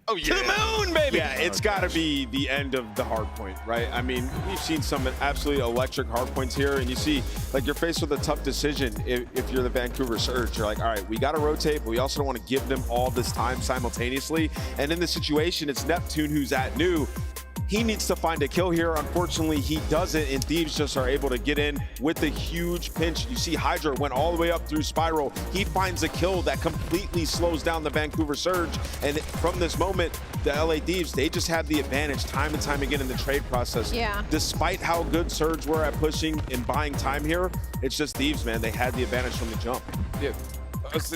Oh, yeah. To the moon, baby! Yeah, it's got to be the end of the hard point, right? I mean, we've seen some absolutely electric hard points here, and you see, like, you're faced with a tough decision if you're the Vancouver Surge. You're like, all right, we got to rotate, but we also don't want to give them all this time simultaneously. And in this situation, it's Neptune who's at new. He needs to find a kill here. Unfortunately, he doesn't, and Thieves just are able to get in with a huge pinch. You see Hydra went all the way up through Spiral. He finds a kill that completely slows down the Vancouver Surge, and from this moment, the LA Thieves, they just have the advantage time and time again in the trade process. Despite how good Surge were at pushing and buying time here, it's just Thieves, man. They had the advantage from the jump.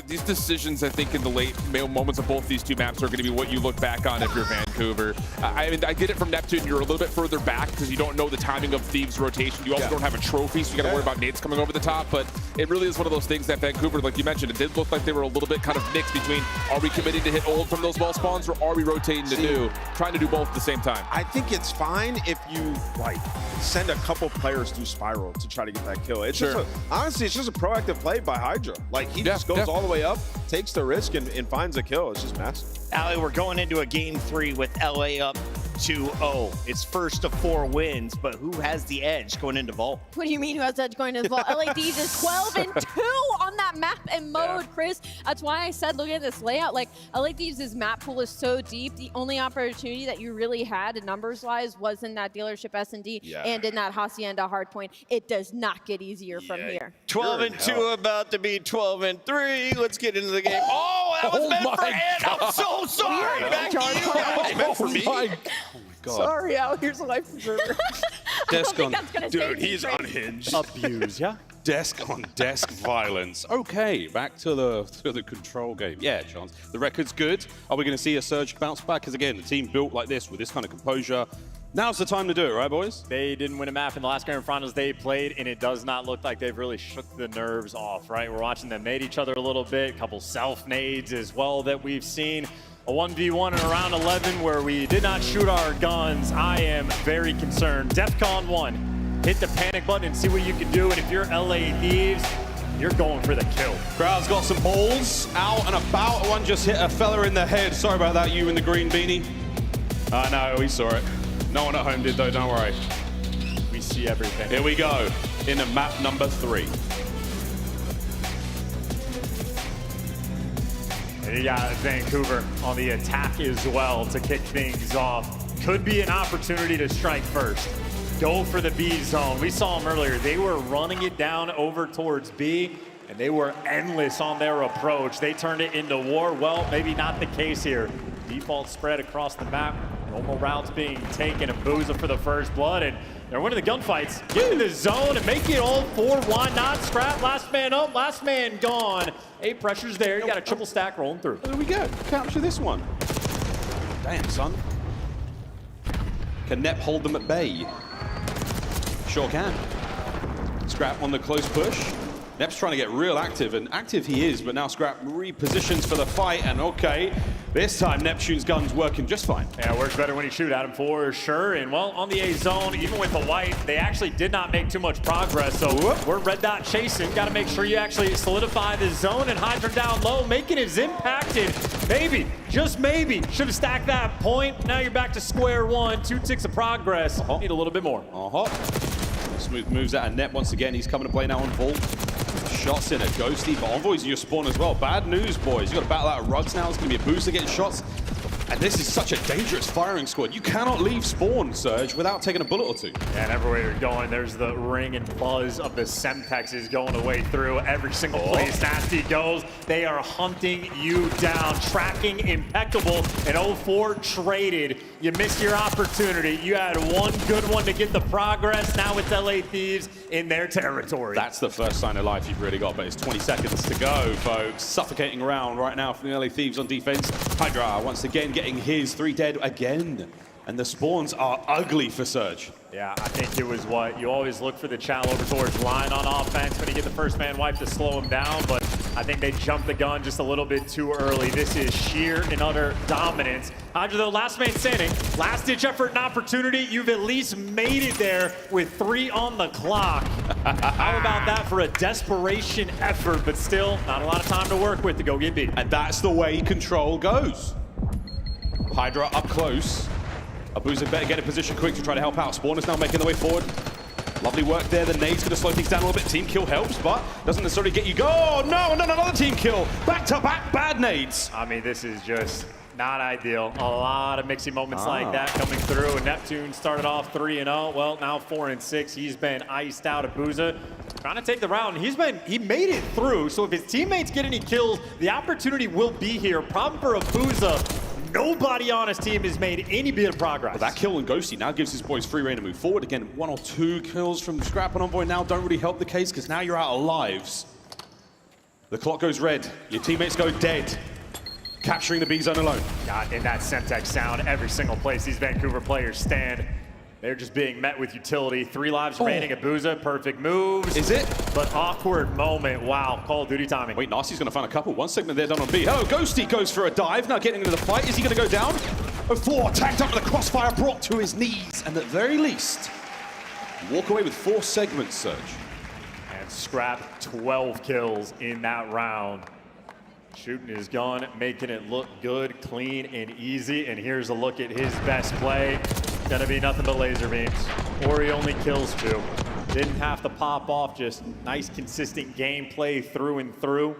These decisions, I think, in the late moments of both these 2 maps are going to be what you look back on if you're Vancouver. I mean, I get it from Neptune. You're a little bit further back because you don't know the timing of Thieves' rotation. You also don't have a trophy, so you got to worry about nades coming over the top. But it really is one of those things that Vancouver, like you mentioned, it did look like they were a little bit kind of mixed between, are we committing to hit old from those wall spawns, or are we rotating to new? Trying to do both at the same time. I think it's fine if you, like, send a couple players through Spiral to try to get that kill. It's just honestly, it's just a proactive play by Hydra. Like, he just goes all the way up, takes the risk, and finds a kill. It's just massive. Allie, we're going into a game 3 with LA up 2-0. It's first of 4 wins, but who has the edge going into Vault? What do you mean who has the edge going into Vault? LA Thieves is 12-2 on that map and mode, Chris. That's why I said, look at this layout. Like, LA Thieves' map pool is so deep. The only opportunity that you really had, numbers-wise, was in that dealership S&D and in that Hacienda hardpoint. It does not get easier from here. 12-2 about to be 12-3. Let's get into the game. Oh, that was meant for Ed. I'm so sorry. Back to you. It's meant for me. Oh my God. Sorry, Al. Here's a life preserver. Desk on. That's gonna save Dude, me, he's Chris. unhinged. Abuse, yeah? Desk on desk violence. Okay, back to the control game. Yeah, Chance. The record's good. Are we going to see a Surge bounce back? Because again, the team built like this with this kind of composure. Now's the time to do it, right, boys? They didn't win a map in the last grand finals they played, and it does not look like they've really shook the nerves off, right? We're watching them nade each other a little bit, a couple self-nades as well that we've seen. A 1v1 in around 11 where we did not shoot our guns. I am very concerned. DEFCON 1. Hit the panic button and see what you can do. And if you're LA Thieves, you're going for the kill. Crowd's got some balls out and about. One just hit a fella in the head. Sorry about that, you in the green beanie. No, we saw it. No one at home did though, don't worry. We see everything. Here we go, into map number 3. And you got Vancouver on the attack as well to kick things off. Could be an opportunity to strike first. Go for the B zone. We saw them earlier. They were running it down over towards B, and they were endless on their approach. They turned it into war. Well, maybe not the case here. Default spread across the map. Normal routes being taken. Abuza for the first blood, and they're winning the gunfights. Get in the zone and make it all 4. Why not? Scrap, last man up, last man gone. 8 pressures there. You got a triple stack rolling through. There we go. Capture this one. Damn, son. Can Nep hold them at bay? Sure can. Scrap on the close push. Nep's trying to get real active, and active he is, but now Scrap repositions for the fight, and okay, this time Neptune's gun's working just fine. Yeah, it works better when you shoot at him for sure. And well, on the A zone, even with the white, they actually did not make too much progress. So we're red dot chasing. Got to make sure you actually solidify the zone, and Hydra down low, making his impacted. Maybe, just maybe, should have stacked that point. Now you're back to square one. 2 ticks of progress. Need a little bit more. Smooth moves out of Nep once again. He's coming to play now on Vault. Shots in a Ghosty, but Envoy's in your spawn as well. Bad news, boys. You got to battle out of Rugs now. It's going to be a booster getting shots. And this is such a dangerous firing squad. You cannot leave spawn, Surge, without taking a bullet or two. Yeah, and everywhere you're going, there's the ring and buzz of the Semtexes going the way through. Every single place Nasty goes, they are hunting you down. Tracking impeccable, and 0-4 traded. You missed your opportunity. You had one good one to get the progress. Now it's LA Thieves in their territory. That's the first sign of life you've really got, but it's 20 seconds to go, folks. Suffocating round right now from the LA Thieves on defense. Hydra once again getting his 3 dead again. And the spawns are ugly for Surge. Yeah, I think it was what you always look for the channel over towards line on offense when you get the first man wipe to slow him down, but I think they jumped the gun just a little bit too early. This is sheer and utter dominance. Hydra, though, last man standing, last ditch effort and opportunity. You've at least made it there with 3 on the clock. How about that for a desperation effort, but still not a lot of time to work with to go get B. And that's the way control goes. Hydra up close. Abuza better get in position quick to try to help out. Spawners now making their way forward. Lovely work there. The nade's going to slow things down a little bit. Team kill helps, but doesn't necessarily get you go. Oh, no, another team kill. Back to back bad nades. I mean, this is just not ideal. A lot of mixy moments like that coming through. And Neptune started off 3-0. Well, now 4-6. He's been iced out. Abuza trying to take the round. He made it through. So if his teammates get any kills, the opportunity will be here. Problem for Abuza. Nobody on his team has made any bit of progress. But that kill on Ghosty now gives his boys free reign to move forward. Again, 1 or 2 kills from Scrap and Envoy now don't really help the case because now you're out of lives. The clock goes red. Your teammates go dead. Capturing the B zone alone. God, in that Semtex sound, every single place these Vancouver players stand, they're just being met with utility. 3 lives remaining. Abuza, perfect moves. Is it? But awkward moment. Wow, Call of Duty timing. Wait, Nasty's going to find a couple. 1 segment there done on B. Oh, Ghosty goes for a dive. Now getting into the fight. Is he going to go down? 0-4 tagged up with a crossfire brought to his knees. And at the very least, walk away with 4 segments, Surge. And Scrap, 12 kills in that round. Shooting his gun, making it look good, clean, and easy. And here's a look at his best play. Gonna be nothing but laser beams. Or he only kills 2. Didn't have to pop off, just nice, consistent gameplay through and through.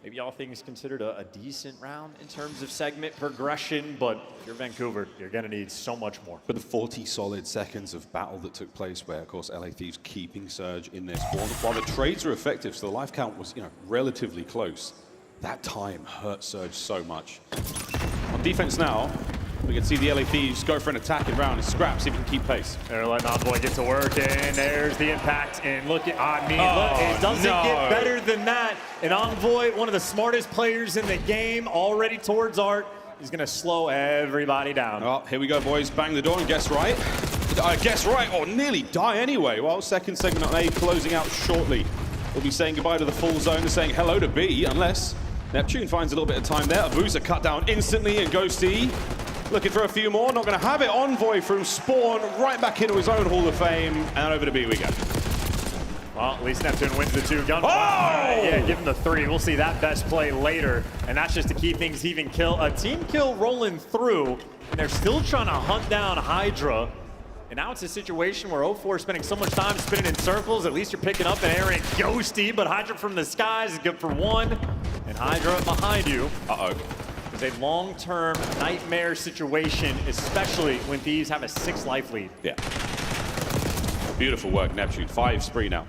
Maybe all things considered a decent round in terms of segment progression, but if you're Vancouver, you're gonna need so much more. But the 40 solid seconds of battle that took place where, of course, LA Thieves keeping Surge in their spawn, while the trades are effective, so the life count was, relatively close. That time hurt Surge so much. On defense now, We can see the LA Thieves go for an attacking round and scrap, see if he can keep pace. They're letting Envoy get to work, and there's the impact. And look at, look, it doesn't no. get better than that. And Envoy, one of the smartest players in the game, already towards Art, is going to slow everybody down. Oh, here we go, boys. Bang the door and guess right. Guess right, or nearly die anyway. Well, second segment on A closing out shortly. We'll be saying goodbye to the full zone and saying hello to B, unless Neptune finds a little bit of time there. Abusa cut down instantly, and Ghosty looking for a few more. Not going to have it. Envoy from Spawn right back into his own Hall of Fame, and over to B we go. Well, at least Neptune wins the 2 gun. Oh! Yeah, give him the 3. We'll see that best play later, and that's just to keep things even. Kill a team kill rolling through, and they're still trying to hunt down Hydra. And now it's a situation where 0-4 is spending so much time spinning in circles. At least you're picking up an errant Ghosty, but Hydra from the skies is good for 1. And Hydra behind you. Uh-oh. Is a long-term nightmare situation, especially when Thieves have a 6 life lead. Yeah. Beautiful work, Neptune. 5 spree now.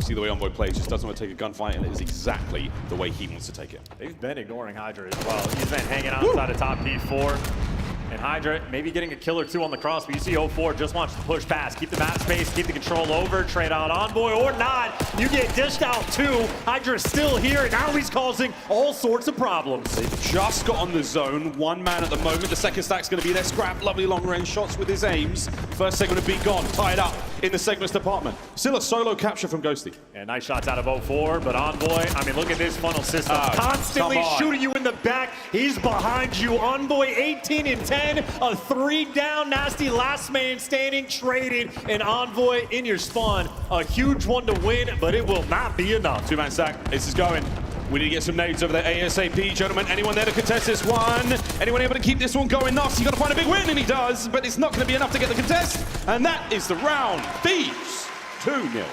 See the way Envoy plays, just doesn't want to take a gunfight, and it is exactly the way he wants to take it. They've been ignoring Hydra as well. He's been hanging outside of top P4. And Hydra maybe getting a kill or 2 on the cross, but you see 0-4 just wants to push past, keep the map space, keep the control over, trade out Envoy or not. You get dished out 2. Hydra's still here, and now he's causing all sorts of problems. They've just got on the zone. 1 man at the moment. The second stack's going to be there. Scrap, lovely long-range shots with his aims. First segment of B gone, tied up in the segments department. Still a solo capture from Ghosty. And nice shots out of 0-4, but Envoy, I mean, look at this funnel system. Constantly shooting you in the back. He's behind you. Envoy 18 and 10. A 3 down, nasty last man standing, traded, and Envoy in your spawn. A huge one to win, but it will not be enough. 2-man stack. This is going. We need to get some nades over there ASAP. Gentlemen, anyone there to contest this one? Anyone able to keep this one going? Nasty got to find a big win, and he does, but it's not going to be enough to get the contest. And that is the round. Thieves 2-0.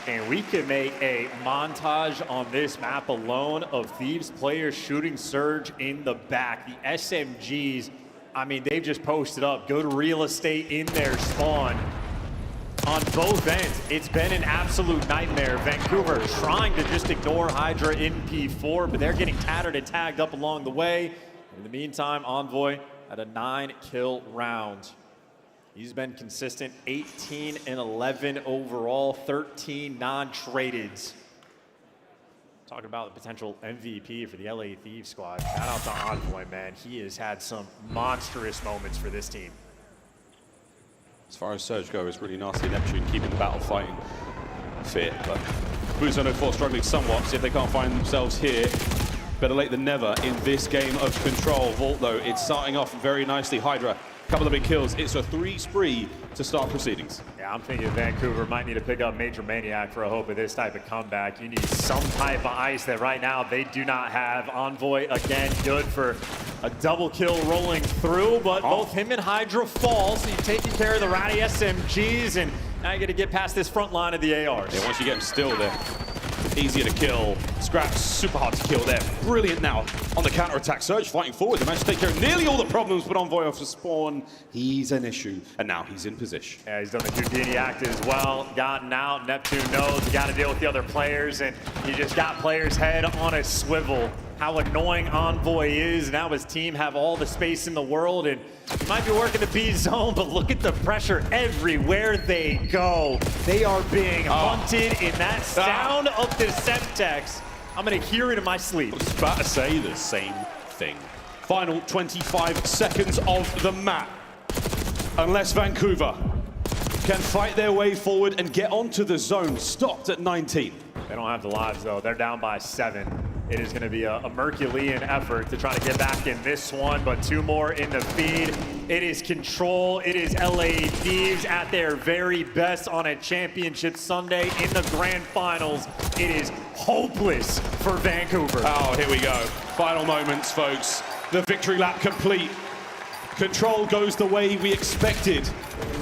And we could make a montage on this map alone of Thieves players shooting Surge in the back. The SMGs, I mean, they've just posted up good real estate in their spawn. On both ends, it's been an absolute nightmare. Vancouver trying to just ignore Hydra in P4, but they're getting tattered and tagged up along the way. In the meantime, Envoy had a 9-kill round. He's been consistent, 18 and 11 overall, 13 non-tradeds. Talking about the potential MVP for the LA Thieves squad. Shout out to Envoy, man. He has had some monstrous moments for this team. As far as Surge go, it's really nasty. Neptune keeping the battle fighting fit, but Boots 04 struggling somewhat. See if they can't find themselves here. Better late than never in this game of Control. Vault, though, it's starting off very nicely. Hydra, couple of big kills. It's a 3 spree to start proceedings. Yeah, I'm thinking Vancouver might need to pick up Major Maniac for a hope of this type of comeback. You need some type of ice that right now they do not have. Envoy, again, good for a double kill rolling through, but both him and Hydra fall, so you're taking care of the ratty SMGs, and now you got to get past this front line of the ARs. Yeah, once you get them still, they're easier to kill. Scrap's super hard to kill there. Brilliant now on the counter-attack. Surge fighting forward. They managed to take care of nearly all the problems, but Envoy off the spawn, he's an issue. And now he's in position. Yeah, he's done the Houdini act as well. Gotten out. Neptune knows you got to deal with the other players, and you just got players' head on a swivel. How annoying Envoy is. Now his team have all the space in the world, and he might be working the B zone, but look at the pressure everywhere they go. They are being hunted in that sound of the Semtex. I'm gonna hear it in my sleep. I was about to say the same thing. Final 25 seconds of the map. Unless Vancouver can fight their way forward and get onto the zone, stopped at 19. They don't have the lives though. They're down by 7. It is going to be a Merculean effort to try to get back in this one, but 2 more in the feed. It is Control. It is LA Thieves at their very best on a championship Sunday in the grand finals. It is hopeless for Vancouver. Oh, here we go. Final moments, folks. The victory lap complete. Control goes the way we expected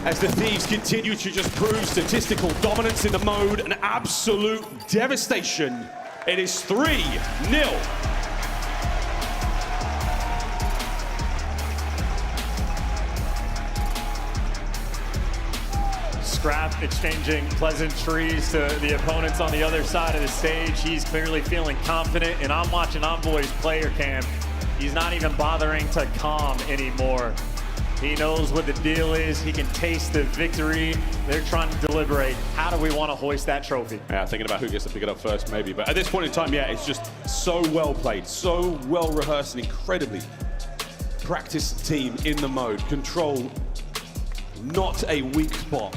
as the Thieves continue to just prove statistical dominance in the mode and absolute devastation. It is 3-0. Scrap exchanging pleasantries to the opponents on the other side of the stage. He's clearly feeling confident, and I'm watching Envoy's player cam. He's not even bothering to calm anymore. He knows what the deal is. He can taste the victory. They're trying to deliberate. How do we want to hoist that trophy? Yeah, thinking about who gets to pick it up first, maybe. But at this point in time, yeah, it's just so well played, so well rehearsed, and incredibly practiced team in the mode. Control, not a weak spot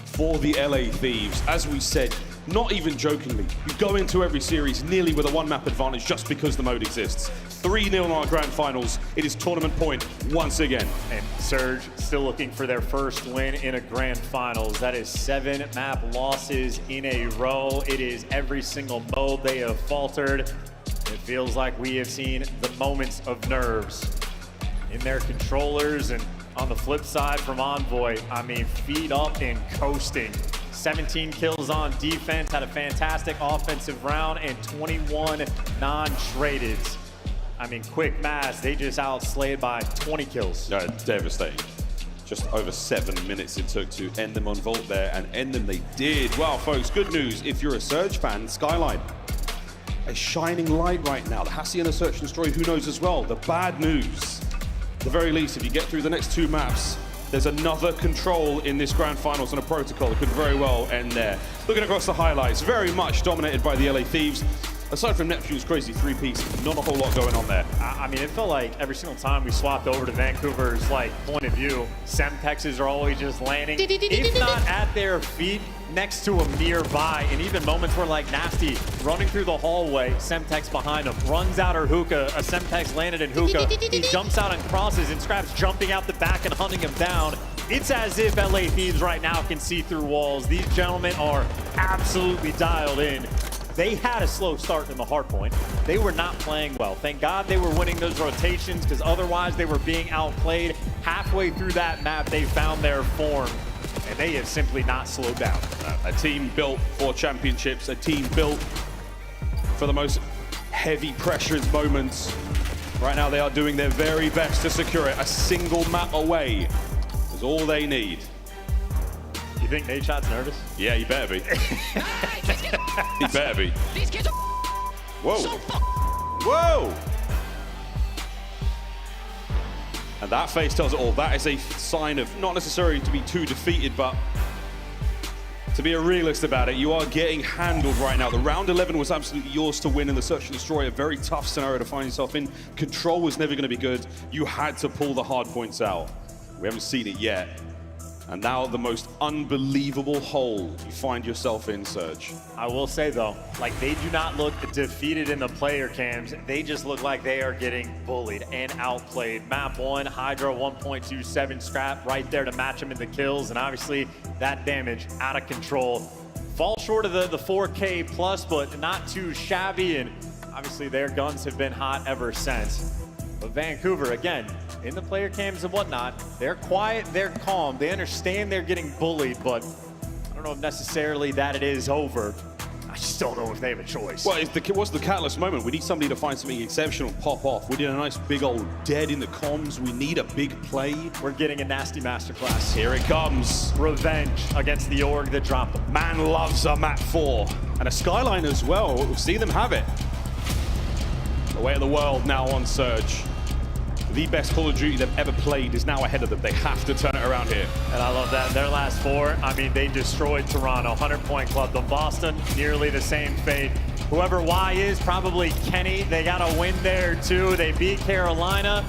for the LA Thieves. As we said, not even jokingly, you go into every series nearly with a one-map advantage just because the mode exists. 3-0 in our grand finals. It is tournament point once again. And Surge still looking for their first win in a grand finals. That is 7 map losses in a row. It is every single mode they have faltered. It feels like we have seen the moments of nerves in their controllers. And on the flip side from Envoy, I mean, feet up and coasting. 17 kills on defense, had a fantastic offensive round, and 21 non-tradeds. I mean, quick math, they just outslayed by 20 kills. No, devastating. Just over 7 minutes it took to end them on Vault there, and end them they did. Well, folks, good news. If you're a Surge fan, Skyline, a shining light right now. The Hacienda Search and Destroy, who knows as well. The bad news, at the very least, if you get through the next 2 maps, there's another control in this grand finals and a protocol. It could very well end there. Looking across the highlights, very much dominated by the LA Thieves. Aside from Neptune's crazy 3-piece, not a whole lot going on there. I mean, it felt like every single time we swapped over to Vancouver's point of view, Semtexes are always just landing, if not at their feet, next to them nearby. And even moments where Nasty running through the hallway, Semtex behind him, runs out her hookah, a Semtex landed in hookah, he jumps out and crosses, and Scrap's jumping out the back and hunting him down. It's as if LA Thieves right now can see through walls. These gentlemen are absolutely dialed in. They had a slow start in the hardpoint. They were not playing well. Thank God they were winning those rotations, because otherwise they were being outplayed. Halfway through that map, they found their form, and they have simply not slowed down. A team built for championships, a team built for the most heavy pressured moments. Right now they are doing their very best to secure it. A single map away is all they need. You think Nate Shot's nervous? Yeah, you better be. He better be. These kids are Whoa. so Whoa! And that face tells it all. That is a sign of not necessarily to be too defeated, but to be a realist about it. You are getting handled right now. The round 11 was absolutely yours to win in the Search and Destroy. A very tough scenario to find yourself in. Control was never going to be good. You had to pull the hard points out. We haven't seen it yet. And now the most unbelievable hole you find yourself in, Surge. I will say though, they do not look defeated in the player cams. They just look like they are getting bullied and outplayed. Map 1, Hydra 1.27 Scrap right there to match them in the kills. And obviously that damage out of control. Fall short of the 4K plus, but not too shabby. And obviously their guns have been hot ever since. But Vancouver, again, in the player cams and whatnot, they're quiet, they're calm, they understand they're getting bullied, but I don't know if necessarily that it is over. I just don't know if they have a choice. Well, what's the catalyst moment? We need somebody to find something exceptional and pop off. We did a nice big old dead in the comms. We need a big play. We're getting a nasty masterclass. Here it comes. Revenge against the org that dropped them. Man loves a map 4. And a Skyline as well. We'll see them have it. The way of the world now on Surge. The best Call of Duty they've ever played is now ahead of them. They have to turn it around here. And I love that. Their last 4, I mean, they destroyed Toronto. 100-point club. The Boston, nearly the same fate. Whoever Y is, probably Kenny. They got a win there, too. They beat Carolina.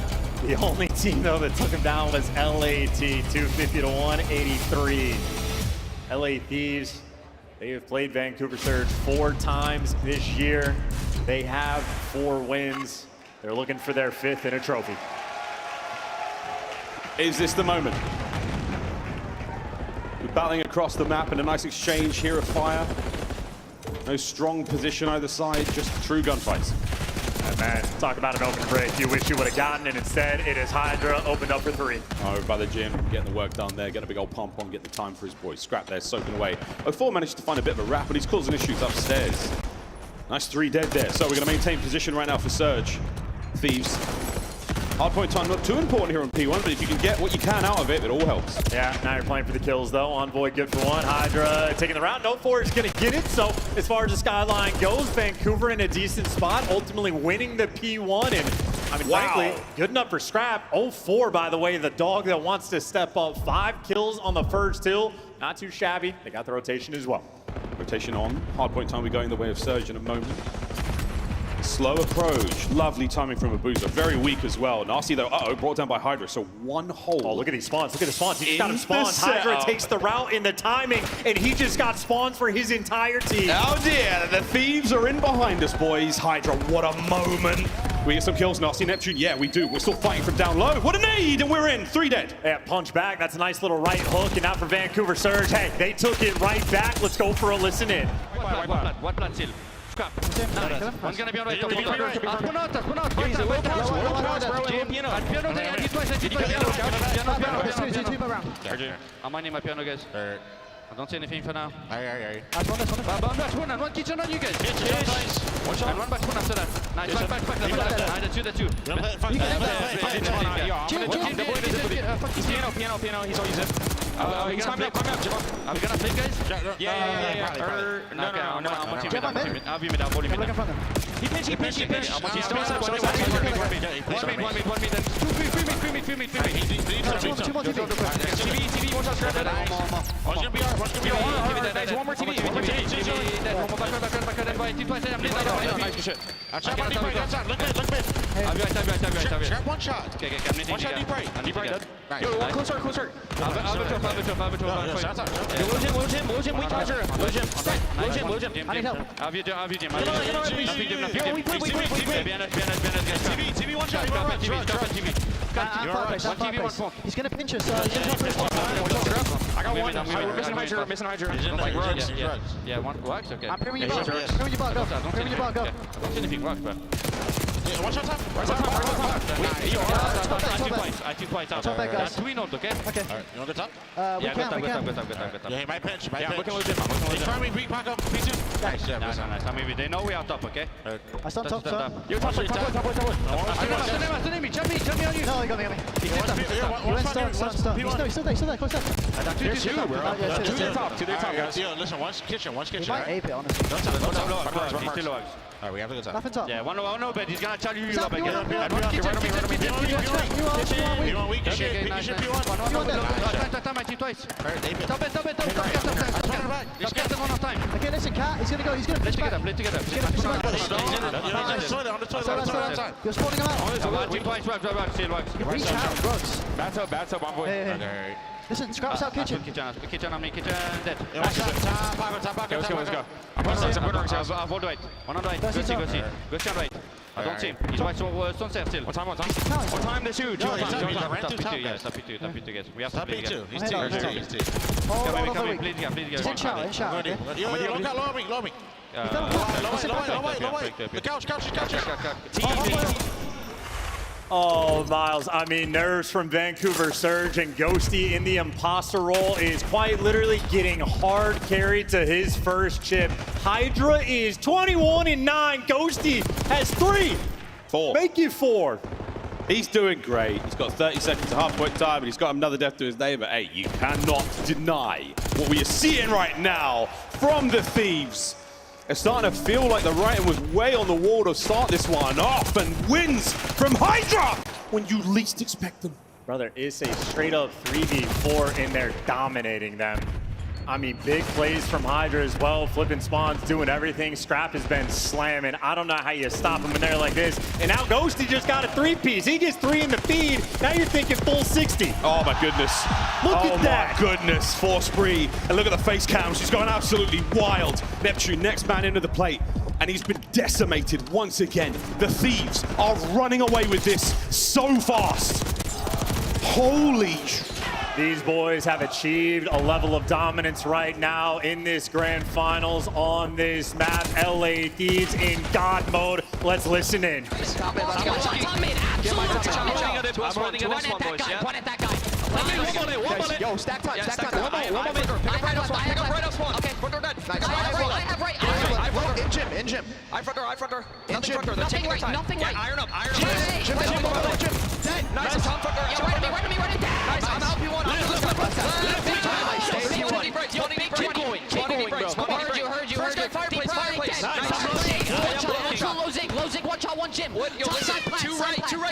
The only team, though, that took them down was LAT. 250 to 183. LA Thieves, they have played Vancouver Surge 4 times this year. They have 4 wins. They're looking for their 5th in a trophy. Is this the moment? We're battling across the map in a nice exchange here of fire. No strong position either side, just true gunfights. And man, talk about an open break. You wish you would have gotten, and instead it is Hydra opened up for 3. Over by the gym, getting the work done there, getting a big old pump on, getting the time for his boy. Scrap there, soaking away. 04 managed to find a bit of a wrap, but he's causing issues upstairs. Nice 3 dead there. So we're going to maintain position right now for Surge. Thieves. Hardpoint time not too important here on P1, but if you can get what you can out of it, it all helps. Yeah, now you're playing for the kills though. Envoy good for 1. Hydra taking the round. No 4 is going to get it. So as far as the Skyline goes, Vancouver in a decent spot, ultimately winning the P1. And I mean, Wow. frankly, good enough for Scrap. 0-4, by the way, the dog that wants to step up. 5 kills on the first hill. Not too shabby. They got the rotation as well. Rotation on. Hardpoint time, we go in the way of Surge in a moment. Slow approach. Lovely timing from Abuza. Very weak as well. Nasty though. Uh-oh, brought down by Hydra. So one hole. Oh, look at these spawns. Look at the spawns. He just got him In spawned. the Hydra setup. takes the route in the timing, and he just got spawns for his entire team. Oh dear, the Thieves are in behind us, boys. Hydra, what a moment. We get some kills, Nasty Neptune. Yeah, we do. We're still fighting from down low. What a nade, and we're in. 3 dead. Yeah, punch back. That's a nice little right hook, and now for Vancouver Surge. Hey, they took it right back. Let's go for a listen in. One plant still. Scrap. One's gonna be on right. Spawn out. Piano, I'm minding my piano, guys. I don't see anything for now. One kitchen on you guys. And one back one after that. Nice, back. That's two. Piano, he's always in. He's coming up. Are we gonna play, guys? Yeah. No, I'm on team. I'll be mid, I'll volley mid. He pinch. He's still outside. One mid, then 3 mid. Two more. TV, watch out, straight ahead. One more TV. One more back, then by team twice. I'm leading. I'll be right. One shot. Okay, I'm leading. One shot deep right. Yo, one closer. I'll be Lose him. We charge her. Lose him. I need help. I'll be Jim. TV, one shot. Drop TV. TV, one smoke. He's gonna pinch us. I got one. We're missing Hydra. Like rugs. Yeah, one wax, okay. I'm putting your ball. Go. Don't see anything wax, but. Yeah, one shot top. I two points out. Top back, guys. Two in, okay? Okay. You want the top? We can. Yeah, he might pinch. Yeah, I'm working with him. He's trying to back up P2. Nice, yeah. Nice. I mean, they know we are top, okay? I stand top. You're top. Tell me on you. No, he got me. He still there. Close up. There's two, bro. Yeah, To their top, guys. Listen, one's kitchen, We might ape it, honestly. Alright, we have to go top. Nothing top. Yeah, one no, but he's gonna tell you Stop, up you again. want Right on me. You want weak? You should P1. Time, I team twice. Stop it. One more time. Okay, listen, Cat. He's gonna Play pitch back. together. He's gonna pitch back. On the toilet. You're spawning him out. Team twice, still works. Reach out, Rugs. Bats up, one boy. Hey. Listen, Scrap's out kitchen. Kitchen on me, kitchen dead. Let's go. I'll hold right. One on right. Go see on right. I don't see him. He's right, stone set still. What time? What time they shoot? Top P2, guys. We have to play together. He's Hold on, Play together. He's in shout. Look out, lower me. Low way. The couch. Oh, Miles, I mean, nerves from Vancouver Surge, and Ghosty in the imposter role is quite literally getting hard carried to his first chip. Hydra is 21-9. Ghosty has 3. 4. Make it 4. He's doing great. He's got 30 seconds of half-point time, and he's got another death to his name. But hey, you cannot deny what we are seeing right now from the Thieves. It's starting to feel like the writing was way on the wall to start this one off, and wins from Hydra when you least expect them. Brother, it's a straight-up 3v4, and they're dominating them. I mean, big plays from Hydra as well. Flipping spawns, doing everything. Scrap has been slamming. I don't know how you stop him in there like this. And now Ghosty just got a 3-piece. He gets 3 in the feed. Now you're thinking full 60. Oh my goodness. Look at that. Oh my goodness, for Spree. And look at the face cam. She's gone absolutely wild. Neptune, next man into the plate. And he's been decimated once again. The Thieves are running away with this so fast. Holy. These boys have achieved a level of dominance right now in this grand finals on this map. LA Thieves in God mode. Let's listen in. Stop it. Let's go. One at that guy. Yo, stack time. One more. Okay, front door dead. I have right. In gym. I front door. Nothing front door. They're taking their time. Nothing right. Iron up. Gym. Nice. Tom front door. Run to me. Nice. I'm out P1. Heard you. Fireplace. Low zig, one shot, one gym. Two right.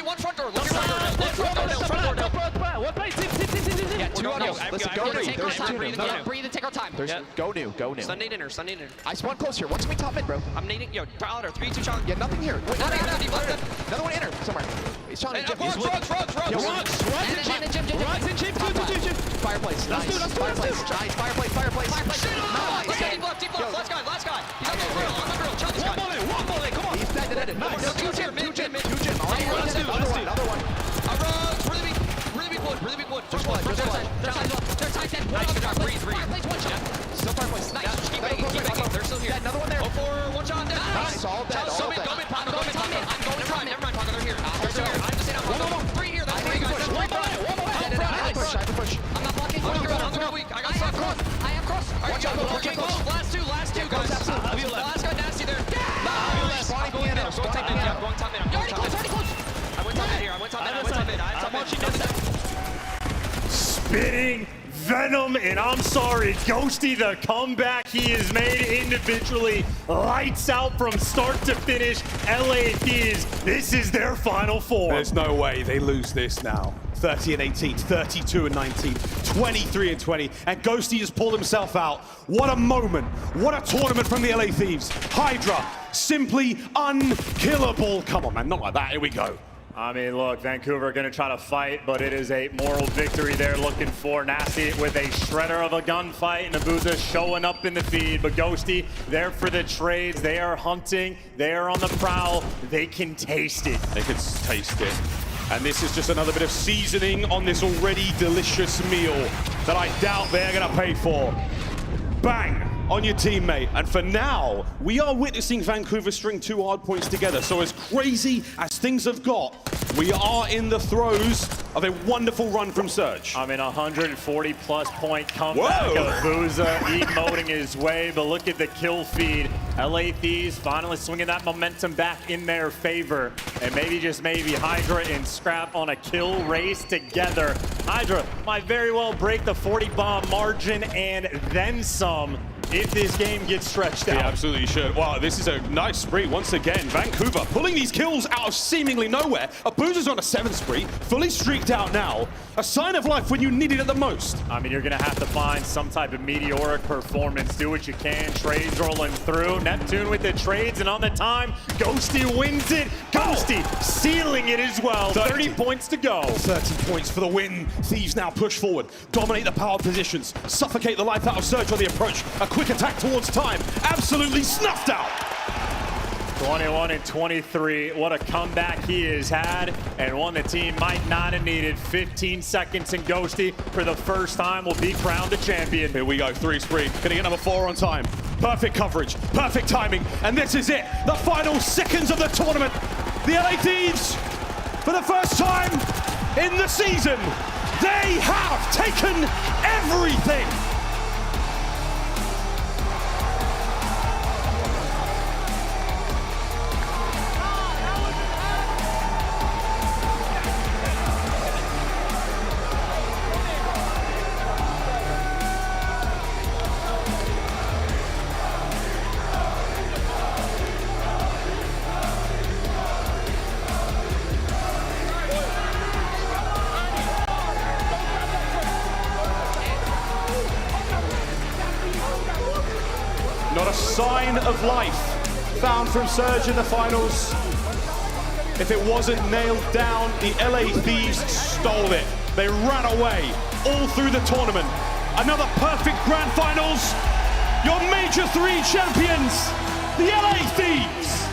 Listen, go new. Take our There's time. two. Breathe and take our time. Go new. Sunday dinner. I spawn close here. Watch me top mid, bro. I'm nading. Yo, Tyler, 3-2 challenge. Yeah, nothing here. Wait, Another one inner somewhere. He's trying to Runs. Gym. Fireplace. Nice. Fireplace. Deep left. Last guy. He's on the grill. Challenge guy. One bullet, come on. He's dead. Nice. Two gym. All right, another one. Really big wood. Just one. They're tight dead. Fireplace, one shot. Still fireplace. Nice. Keep making. They're still here. Another one there. 0-4, one shot. Nice. All dead. Go mid, Paco. Go mid. I'm going top. Never mind, Paco. They're here. They're still here. I'm just saying. Three here. That's three guys. I have to push. I'm not blocking. On the grill weak. I got stuck. I have cross. Watch out. Last two guys. The last guy nasty there. I'm going mid. I'm going top mid. I'm going top mid. I went top mid here. I went top mid. I'm watching this. Spitting venom, and I'm sorry, Ghosty, the comeback he has made individually, lights out from start to finish. LA Thieves, this is their final four. There's no way they lose this now. 30-18, 32-19, 23-20, and Ghosty has pulled himself out. What a moment, what a tournament from the LA Thieves. Hydra, simply unkillable. Come on, man, not like that, here we go. I mean, look, Vancouver going to try to fight, but it is a moral victory they're looking for. Nasty with a shredder of a gunfight, and Abuza showing up in the feed. But Ghosty, there for the trades. They are hunting. They are on the prowl. They can taste it. They can taste it. And this is just another bit of seasoning on this already delicious meal that I doubt they're going to pay for. Bang! On your teammate. And for now, we are witnessing Vancouver string 2 hard points together. So as crazy as things have got, we are in the throes of a wonderful run from Surge. I mean, 140-plus point comeback of Abuza emoting his way, but look at the kill feed. LA Thieves finally swinging that momentum back in their favor. And maybe, just maybe, Hydra and Scrap on a kill race together. Hydra might very well break the 40-bomb margin and then some if this game gets stretched out. Yeah, absolutely should. Wow, this is a nice spree once again. Vancouver pulling these kills out of seemingly nowhere. Abuza's on a 7th spree, fully streaked out now. A sign of life when you need it at the most. I mean, you're going to have to find some type of meteoric performance. Do what you can. Trades rolling through. Neptune with the trades, and on the time, Ghosty wins it. Ghosty sealing it as well. 30 points to go. 30 points for the win. Thieves now push forward, dominate the power positions, suffocate the life out of Surge on the approach. A quick attack towards time, absolutely snuffed out. 21-23, what a comeback he has had, and one the team might not have needed. 15 seconds, and Ghosty, for the first time, will be crowned a champion. Here we go, 3 spree, getting number 4 on time. Perfect coverage, perfect timing, and this is it. The final seconds of the tournament. The LA Thieves, for the first time in the season, they have taken everything. Not a sign of life found from Surge in the finals. If it wasn't nailed down, the LA Thieves stole it. They ran away all through the tournament. Another perfect grand finals. Your Major 3 champions, the LA Thieves.